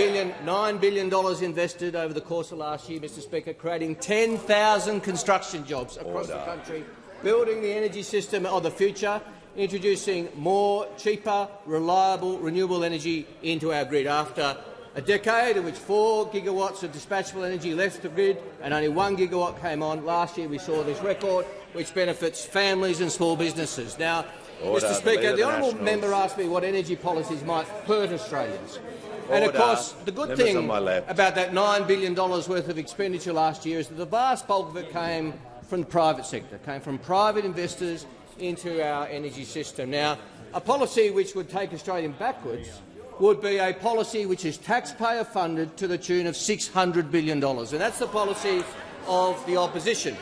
billion invested over the course of last year, Mr Speaker, creating 10,000 construction jobs across the country, building the energy system of the future, introducing more, cheaper, reliable, renewable energy into our grid. After a decade in which 4 gigawatts of dispatchable energy left the grid and only 1 gigawatt came on, last year we saw this record, which benefits families and small businesses. Now, Mr Speaker, the honourable member asked me what energy policies might hurt Australians. And of course, the good thing about that $9 billion worth of expenditure last year is that the vast bulk of it came from the private sector, came from private investors into our energy system. Now, a policy which would take Australia backwards would be a policy which is taxpayer-funded to the tune of $600 billion, and that's the policy of the opposition.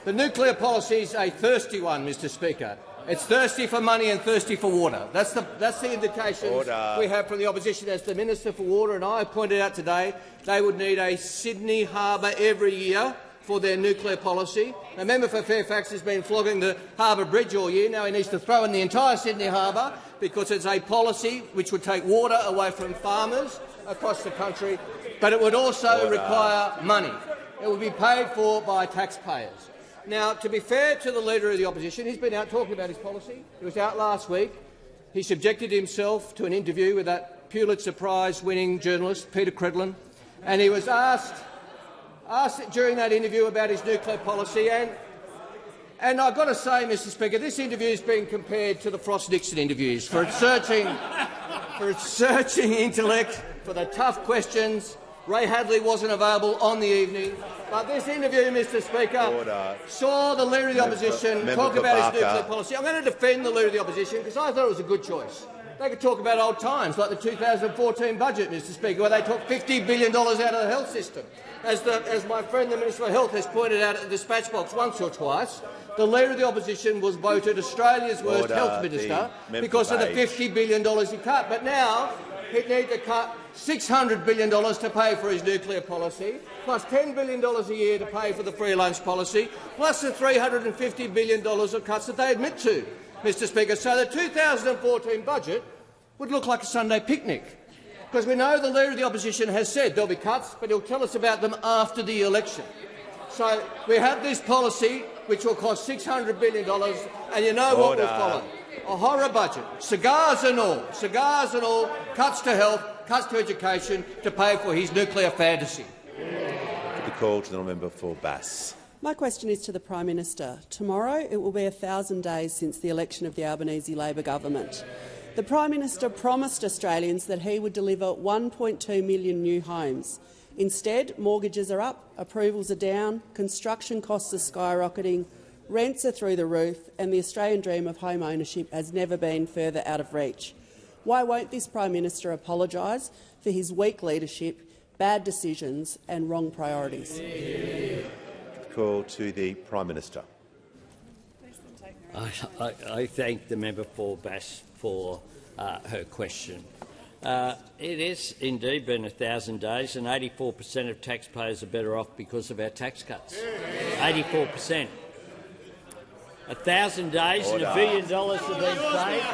The nuclear policy is a thirsty one, Mr Speaker. It's thirsty for money and thirsty for water. That's the indication we have from the opposition. As the Minister for Water and I pointed out today, they would need a Sydney harbour every year for their nuclear policy. The member for Fairfax has been flogging the Harbour Bridge all year. Now he needs to throw in the entire Sydney Harbour, because it's a policy which would take water away from farmers across the country, but it would also require money. It would be paid for by taxpayers. Now, to be fair to the Leader of the Opposition, he's been out talking about his policy. He was out last week. He subjected himself to an interview with that Pulitzer Prize-winning journalist, Peter Credlin, and he was asked during that interview about his nuclear policy, And I've got to say, Mr Speaker, this interview is being compared to the Frost-Nixon interviews for its searching intellect, for the tough questions. Ray Hadley wasn't available on the evening. But this interview, Mr Speaker, saw the Leader of the Opposition talk about his nuclear policy. I'm going to defend the Leader of the Opposition because I thought it was a good choice. They could talk about old times, like the 2014 budget, Mr Speaker, where they took $50 billion out of the health system. As my friend the Minister for Health has pointed out at the dispatch box once or twice, the Leader of the Opposition was voted Australia's worst health minister because of the $50 billion he cut. But now he'd need to cut $600 billion to pay for his nuclear policy, plus $10 billion a year to pay for the free lunch policy, plus the $350 billion of cuts that they admit to, Mr Speaker. So the 2014 budget would look like a Sunday picnic, because we know the Leader of the Opposition has said there'll be cuts, but he'll tell us about them after the election. So we have this policy which will cost $600 billion, and you know what will follow? A horror budget, cigars and all, cuts to health, cuts to education to pay for his nuclear fantasy. The call to the member for Bass. My question is to the Prime Minister. Tomorrow it will be 1,000 days since the election of the Albanese Labor government. The Prime Minister promised Australians that he would deliver 1.2 million new homes. Instead, mortgages are up, approvals are down, construction costs are skyrocketing, rents are through the roof, and the Australian dream of home ownership has never been further out of reach. Why won't this Prime Minister apologise for his weak leadership, bad decisions and wrong priorities? Call to the Prime Minister. I thank the member for Bass for her question. It has indeed been 1,000 days, and 84% of taxpayers are better off because of our tax cuts. 84%. 1,000 days and $1 billion have been saved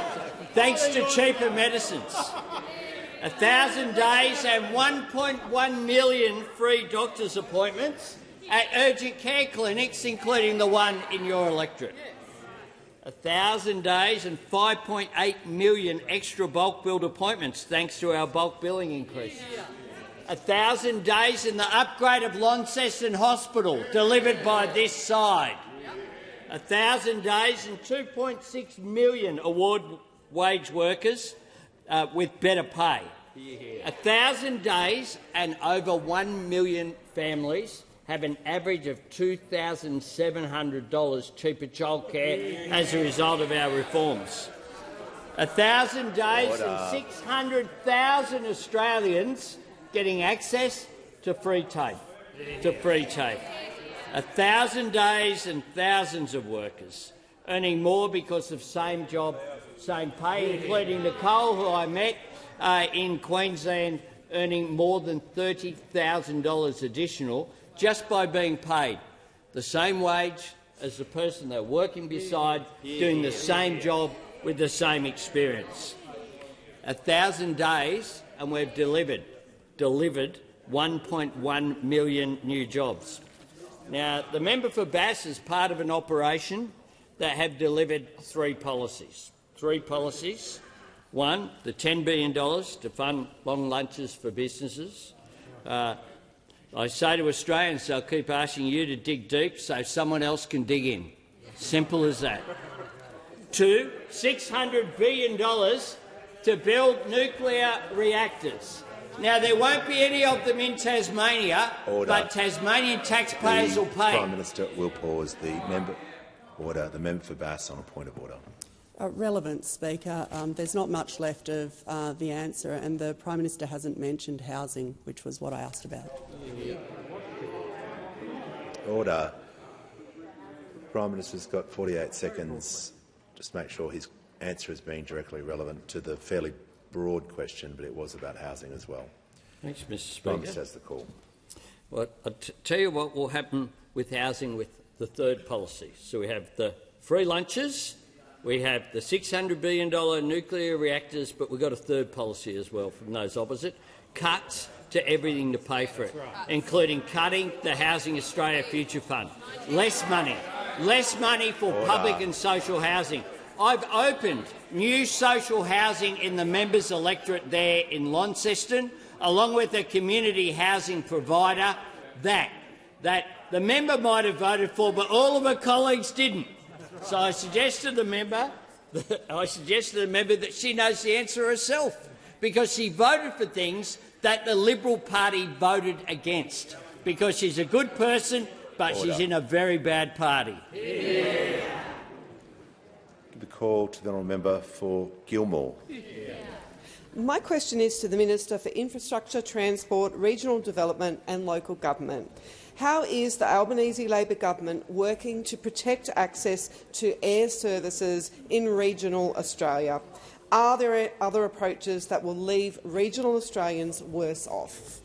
thanks to cheaper medicines. 1,000 days and 1.1 million free doctors' appointments at urgent care clinics, including the one in your electorate. 1,000 days and 5.8 million extra bulk billed appointments thanks to our bulk billing increase. 1,000 days in the upgrade of Launceston Hospital, delivered by this side. 1,000 days and 2.6 million award wage workers with better pay. 1,000 days and over 1 million families have an average of $2,700 cheaper childcare as a result of our reforms. 1,000 days and 600,000 Australians getting access to free TAFE. 1,000 days and thousands of workers earning more because of same job, same pay, including Nicole, who I met in Queensland, earning more than $30,000 additional just by being paid the same wage as the person they're working beside, doing the same job with the same experience. 1,000 days and we've delivered 1.1 million new jobs. Now, the member for Bass is part of an operation that have delivered three policies. One, the $10 billion to fund long lunches for businesses. I say to Australians, they'll keep asking you to dig deep so someone else can dig in. Simple as that. Two, $600 billion to build nuclear reactors. Now, there won't be any of them in Tasmania, but Tasmanian taxpayers will pay. The Prime Minister will pause. The member for Bass on a point of order. Relevant, Speaker. There's not much left of the answer, and the Prime Minister hasn't mentioned housing, which was what I asked about. Order. The Prime Minister's got 48 seconds. Just make sure his answer is being directly relevant to the fairly broad question, but it was about housing as well. Thanks, Mr Speaker. Prime Minister has the call. Well, I'll tell you what will happen with housing with the third policy. So we have the free lunches, we have the $600 billion nuclear reactors, but we've got a third policy as well from those opposite, cuts to everything to pay for it, including cutting the Housing Australia Future Fund. Less money for public and social housing. I've opened new social housing in the members' electorate there in Launceston, along with a community housing provider that the member might have voted for, but all of her colleagues didn't. So I suggest to the member that she knows the answer herself, because she voted for things that the Liberal Party voted against, because she's a good person, but she's in a very bad party. Give the call to the honourable member for Gilmore. My question is to the Minister for Infrastructure, Transport, Regional Development and Local Government. How is the Albanese Labor government working to protect access to air services in regional Australia? Are there other approaches that will leave regional Australians worse off?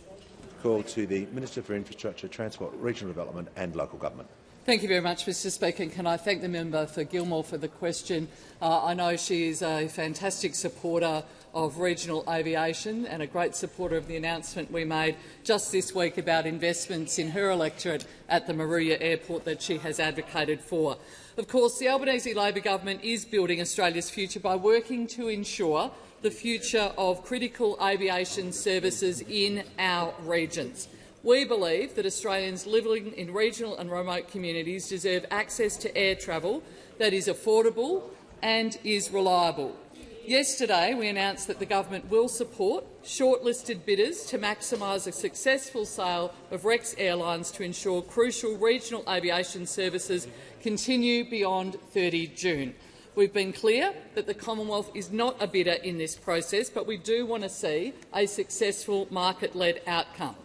Call to the Minister for Infrastructure, Transport, Regional Development and Local Government. Thank you very much, Mr Speaker. Can I thank the member for Gilmore for the question? I know she is a fantastic supporter of regional aviation and a great supporter of the announcement we made just this week about investments in her electorate at the Moruya Airport that she has advocated for. Of course, the Albanese Labor government is building Australia's future by working to ensure the future of critical aviation services in our regions. We believe that Australians living in regional and remote communities deserve access to air travel that is affordable and is reliable. Yesterday, we announced that the government will support shortlisted bidders to maximise a successful sale of Rex Airlines to ensure crucial regional aviation services continue beyond 30 June. We've been clear that the Commonwealth is not a bidder in this process, but we do want to see a successful market-led outcome.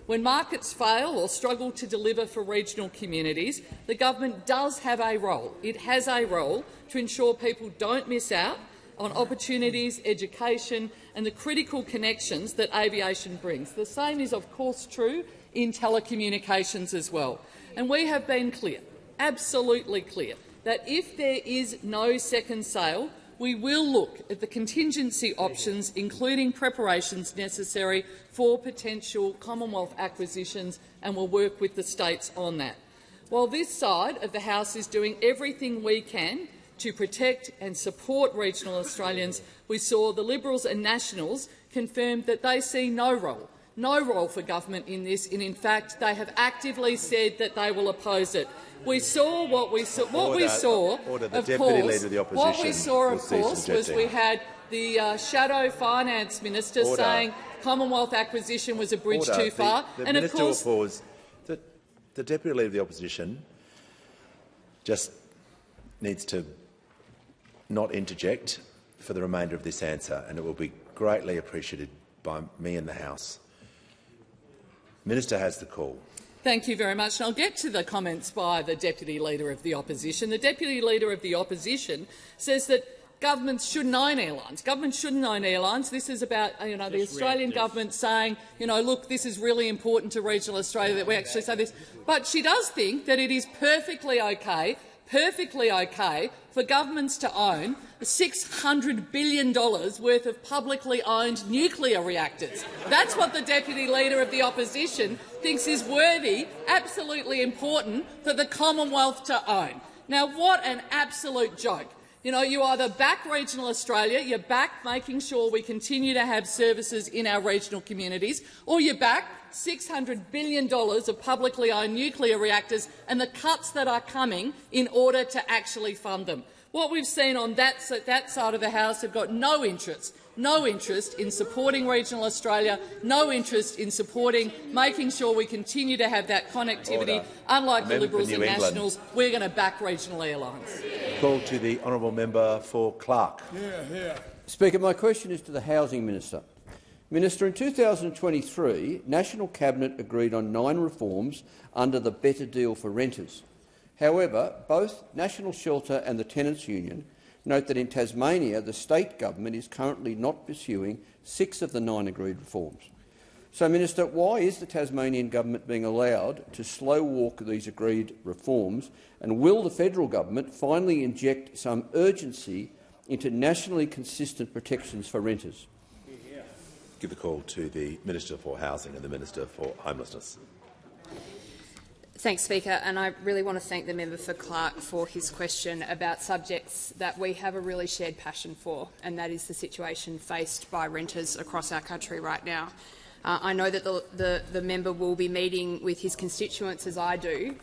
When markets fail or struggle to deliver for regional communities, the government does have a role. It has a role to ensure people don't miss out on opportunities, education and the critical connections that aviation brings. The same is, of course, true in telecommunications as well. And we have been clear, absolutely clear, that if there is no second sale, we will look at the contingency options, including preparations necessary for potential Commonwealth acquisitions, and will work with the states on that. While this side of the House is doing everything we can to protect and support regional Australians, we saw the Liberals and Nationals confirm that they see no role for government in this, and in fact they have actively said that they will oppose it. We saw what we saw. What we saw, of course, was we had the shadow finance minister saying Commonwealth acquisition was a bridge too far, and of course, the Deputy Leader of the Opposition just needs to not interject for the remainder of this answer, and it will be greatly appreciated by me and the House. Minister has the call. Thank you very much. And I'll get to the comments by the Deputy Leader of the Opposition. The Deputy Leader of the Opposition says that governments shouldn't own airlines. Governments shouldn't own airlines. This is about the Australian government saying, look, this is really important to regional Australia that we actually say this. But she does think that it is perfectly okay for governments to own $600 billion worth of publicly owned nuclear reactors. That's what the Deputy Leader of the Opposition thinks is worthy, absolutely important for the Commonwealth to own. Now, what an absolute joke. You either back regional Australia, you back making sure we continue to have services in our regional communities, or you back $600 billion of publicly owned nuclear reactors and the cuts that are coming in order to actually fund them. What we've seen on that side of the House have got no interest in supporting regional Australia, no interest in supporting making sure we continue to have that connectivity. Unlike the Liberals and Nationals, we're going to back regional airlines. Call to the honourable member for Clark. Speaker, my question is to the Housing Minister. Minister, in 2023, National Cabinet agreed on 9 reforms under the Better Deal for Renters. However, both National Shelter and the Tenants' Union note that in Tasmania the state government is currently not pursuing 6 of the 9 agreed reforms. So, Minister, why is the Tasmanian government being allowed to slow-walk these agreed reforms, and will the federal government finally inject some urgency into nationally consistent protections for renters? Give the call to the Minister for Housing and the Minister for Homelessness. Thanks, Speaker, and I really want to thank the member for Clark for his question about subjects that we have a really shared passion for, and that is the situation faced by renters across our country right now. I know that the member will be meeting with his constituents, as I do,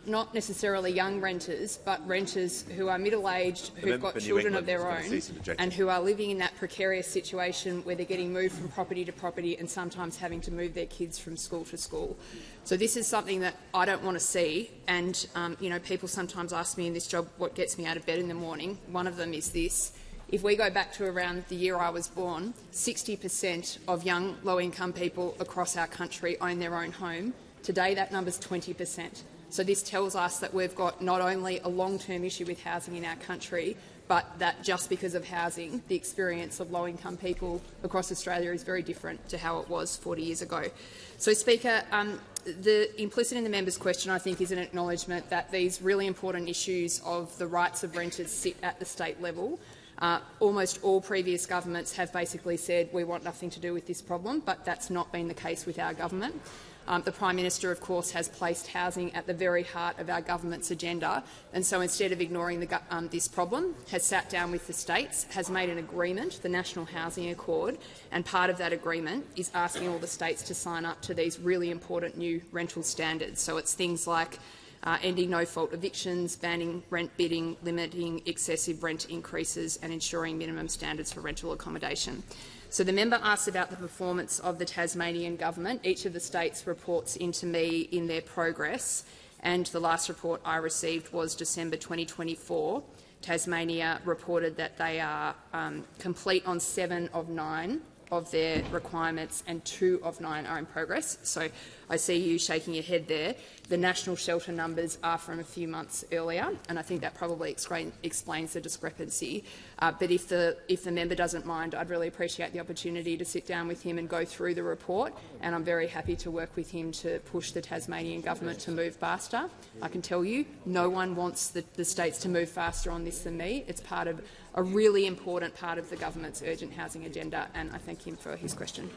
not necessarily young renters, but renters who are middle-aged, who've got children of their own, and who are living in that precarious situation where they're getting moved from property to property and sometimes having to move their kids from school to school. So this is something that I don't want to see, and you know, people sometimes ask me in this job what gets me out of bed in the morning. One of them is this. If we go back to around the year I was born, 60% of young low-income people across our country own their own home. Today that number's 20%. So this tells us that we've got not only a long-term issue with housing in our country, but that just because of housing, the experience of low-income people across Australia is very different to how it was 40 years ago. So, Speaker, the implicit in the member's question, I think, is an acknowledgement that these really important issues of the rights of renters sit at the state level. Almost all previous governments have basically said we want nothing to do with this problem, but that's not been the case with our government. The Prime Minister, of course, has placed housing at the very heart of our government's agenda, and so instead of ignoring this problem, has sat down with the states, has made an agreement, the National Housing Accord, and part of that agreement is asking all the states to sign up to these really important new rental standards. So it's things like ending no-fault evictions, banning rent bidding, limiting excessive rent increases and ensuring minimum standards for rental accommodation. So the member asked about the performance of the Tasmanian government. Each of the states reports into me in their progress, and the last report I received was December 2024. Tasmania reported that they are complete on 7 of 9 of their requirements and 2 of 9 are in progress. So I see you shaking your head there. The national shelter numbers are from a few months earlier, and I think that probably explains the discrepancy. But if the member doesn't mind, I'd really appreciate the opportunity to sit down with him and go through the report, and I'm very happy to work with him to push the Tasmanian government to move faster. I can tell you, no one wants the states to move faster on this than me. It's part of a really important part of the government's urgent housing agenda, and I thank him for his question.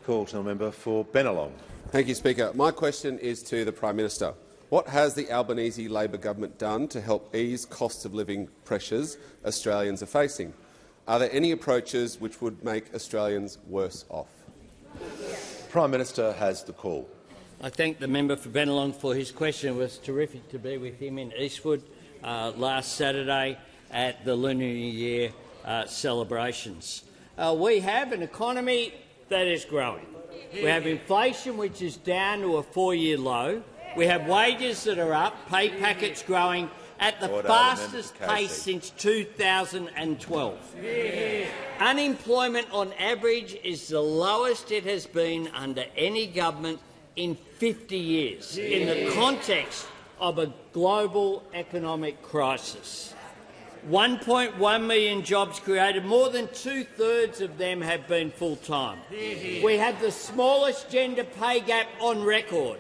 Call to the member for Bennelong. Thank you, Speaker. My question is to the Prime Minister. What has the Albanese Labor government done to help ease cost of living pressures Australians are facing? Are there any approaches which would make Australians worse off? Prime Minister has the call. I thank the member for Bennelong for his question. It was terrific to be with him in Eastwood last Saturday at the Lunar New Year celebrations. We have an economy that is growing. We have inflation which is down to a 4-year low. We have wages that are up, pay packets growing at the fastest pace since 2012. Unemployment on average is the lowest it has been under any government in 50 years in the context of a global economic crisis. 1.1 million jobs created, more than 2/3 of them have been full-time. We have the smallest gender pay gap on record.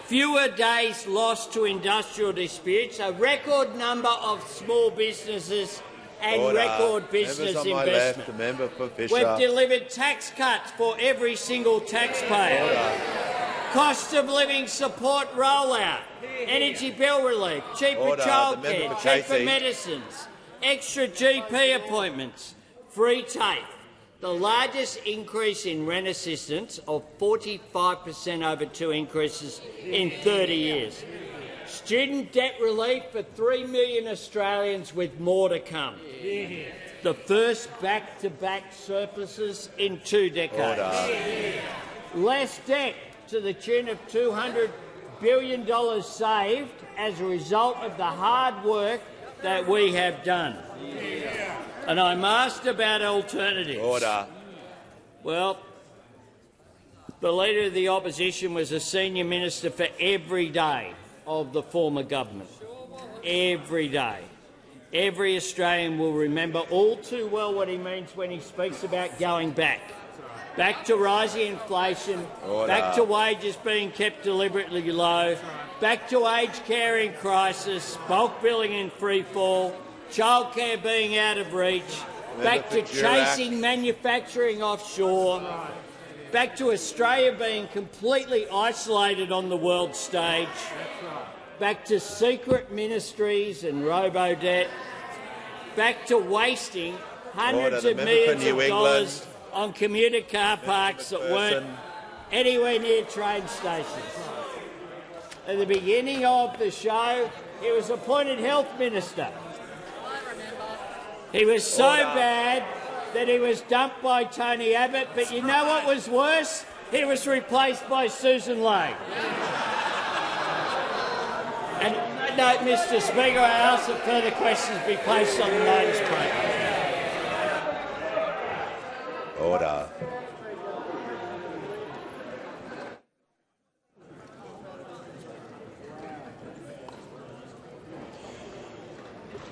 Fewer days lost to industrial disputes, a record number of small businesses and record business investment. We've delivered tax cuts for every single taxpayer. Cost of living support rollout, energy bill relief, cheaper childcare, cheaper medicines, extra GP appointments, free TAFE, the largest increase in rent assistance of 45% over 2 increases in 30 years. Student debt relief for 3 million Australians with more to come. The first back-to-back surpluses in 2 decades. Less debt to the tune of $200 billion saved as a result of the hard work that we have done. And I'm asked about alternatives. Well, the Leader of the Opposition was a senior minister for every day of the former government. Every day. Every Australian will remember all too well what he means when he speaks about going back. Back to rising inflation, back to wages being kept deliberately low, back to aged care in crisis, bulk billing in free fall, childcare being out of reach, back to chasing manufacturing offshore, back to Australia being completely isolated on the world stage, back to secret ministries and robo-debt, back to wasting hundreds of millions of dollars on commuter car parks that weren't anywhere near train stations. at the beginning of the show, he was appointed health minister. He was so bad that he was dumped by Tony Abbott, but you know what was worse? He was replaced by Susan Ley. And on that note, Mr Speaker, I ask that further questions be placed on the notice paper. Order.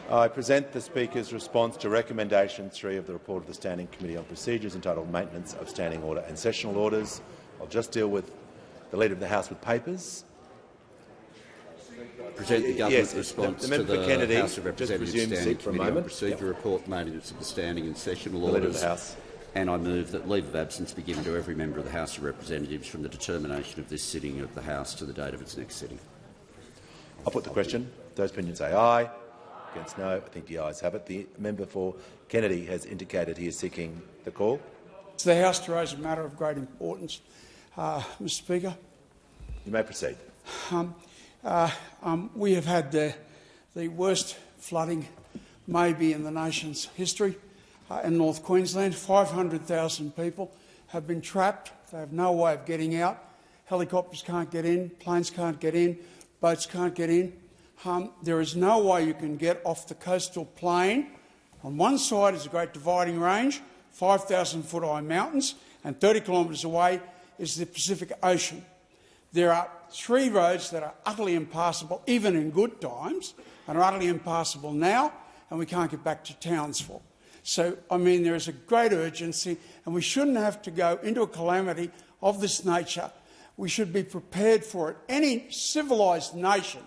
I present the Speaker's response to Recommendation 3 of the report of the Standing Committee on Procedures entitled Maintenance of Standing Order and Sessional Orders. I'll just deal with the Leader of the House with papers. Present the government response the to the Kennedy, House of Representatives Standing Committee on Procedure report, maintenance of the standing and sessional orders. Leader of the House. And I move that leave of absence be given to every member of the House of Representatives from the determination of this sitting of the House to the date of its next sitting. I'll put the question. Those opinions say aye. Against no. I think the ayes have it. The member for Kennedy has indicated he is seeking the call. It's the House to raise a matter of great importance. Mr Speaker. You may proceed. We have had the worst flooding maybe in the nation's history in North Queensland. 500,000 people have been trapped. They have no way of getting out. Helicopters can't get in, planes can't get in, boats can't get in. There is no way you can get off the coastal plain. On one side is a great dividing range, 5,000-foot high mountains, and 30 kilometres away is the Pacific Ocean. There are 3 roads that are utterly impassable, even in good times, and are utterly impassable now, and we can't get back to Townsville. So, I mean, there is a great urgency, and we shouldn't have to go into a calamity of this nature. We should be prepared for it. Any civilised nation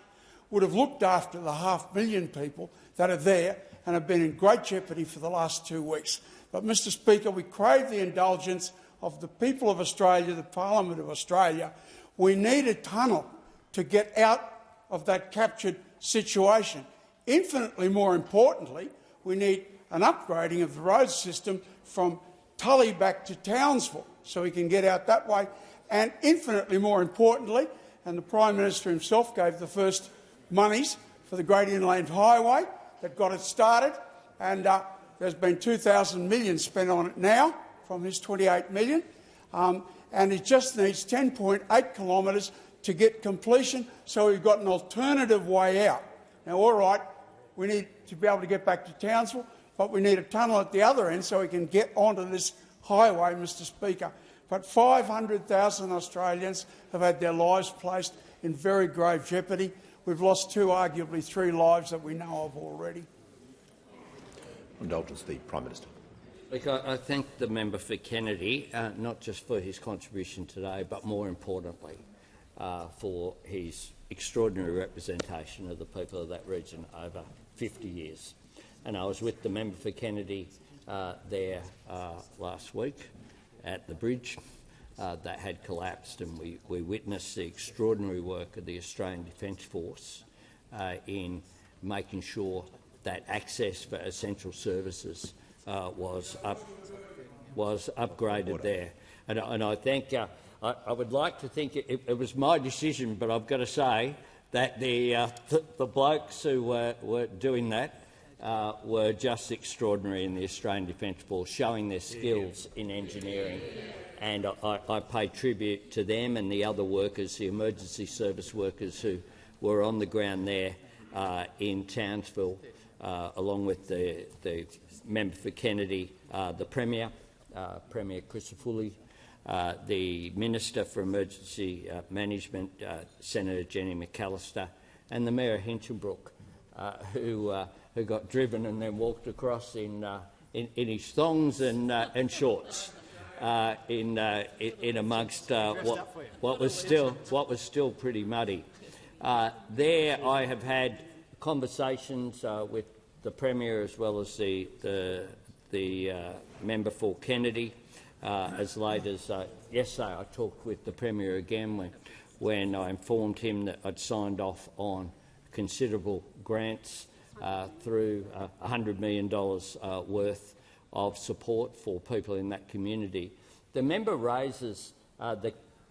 would have looked after the 500,000 people that are there and have been in great jeopardy for the last 2 weeks. But, Mr Speaker, we crave the indulgence of the people of Australia, the Parliament of Australia. We need a tunnel to get out of that captured situation. Infinitely more importantly, we need an upgrading of the road system from Tully back to Townsville so we can get out that way. And infinitely more importantly, and the Prime Minister himself gave the first monies for the Great Inland Highway that got it started, and there's been $2,000 million spent on it now from his $28 million. And it just needs 10.8 kilometres to get completion, so we've got an alternative way out. Now, all right, we need to be able to get back to Townsville, but we need a tunnel at the other end so we can get onto this highway, Mr Speaker. But 500,000 Australians have had their lives placed in very grave jeopardy. We've lost 2, arguably 3 lives that we know of already. Indulgence, the Prime Minister. Look, I thank the member for Kennedy, not just for his contribution today, but more importantly for his extraordinary representation of the people of that region over 50 years. And I was with the member for Kennedy there last week at the bridge that had collapsed, and we witnessed the extraordinary work of the Australian Defence Force in making sure that access for essential services was upgraded there. And I think I would like to think it was my decision, but I've got to say that the blokes who were doing that were just extraordinary in the Australian Defence Force, showing their skills in engineering. And I pay tribute to them and the other workers, the emergency service workers who were on the ground there in Townsville, along with the member for Kennedy, the Premier, Premier Crisafulli, the Minister for Emergency Management, Senator Jenny McAllister, and the Mayor of Hinchinbrook, who got driven and then walked across in his thongs and shorts, in amongst what was still pretty muddy. There, I have had conversations with the Premier as well as the member for Kennedy. As late as yesterday, I talked with the Premier again when I informed him that I'd signed off on considerable grants through $100 million worth of support for people in that community. The member raises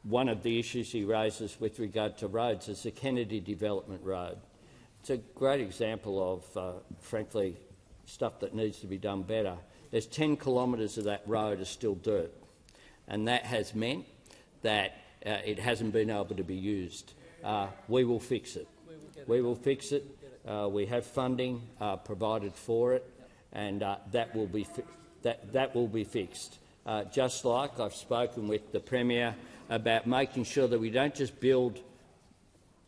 one of the issues he raises with regard to roads is the Kennedy Development Road. It's a great example of, frankly, stuff that needs to be done better. There's 10 kilometres of that road is still dirt, and that has meant that it hasn't been able to be used. We will fix it. We will fix it. We have funding provided for it, and that will be fixed. Just like I've spoken with the Premier about making sure that we don't just build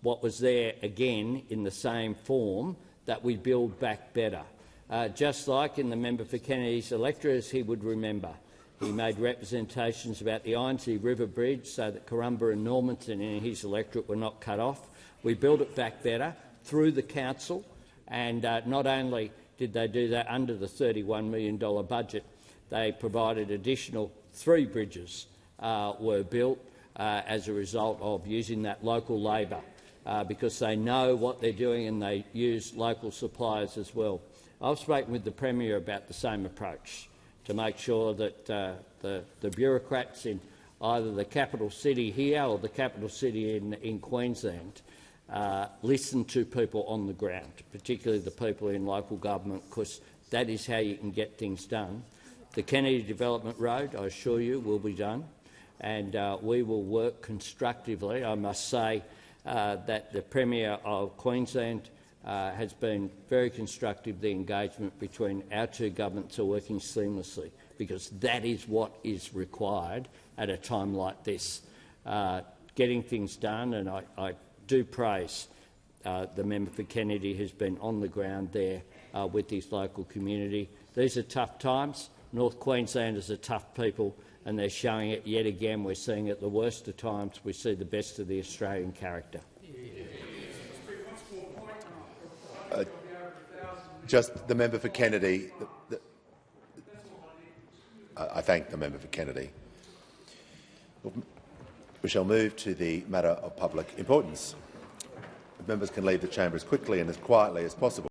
what was there again in the same form, that we build back better. Just like in the member for Kennedy's electorate, as he would remember, he made representations about the Ironsey River Bridge so that Corumba and Normanton in his electorate were not cut off. We built it back better through the council, and not only did they do that under the $31 million budget, they provided additional 3 bridges were built as a result of using that local labour, because they know what they're doing and they use local suppliers as well. I've spoken with the Premier about the same approach, to make sure that the bureaucrats in either the capital city here or the capital city in Queensland listen to people on the ground, particularly the people in local government, because that is how you can get things done. The Kennedy Development Road, I assure you, will be done, and we will work constructively. I must say that the Premier of Queensland has been very constructive. The engagement between our two governments are working seamlessly, because that is what is required at a time like this. Getting things done, and I do praise the member for Kennedy who's been on the ground there with his local community. These are tough times. North Queenslanders are tough people, and they're showing it yet again. We're seeing at the worst of times, we see the best of the Australian character. Just the member for Kennedy. I thank the member for Kennedy. We shall move to the matter of public importance. Members can leave the chamber as quickly and as quietly as possible.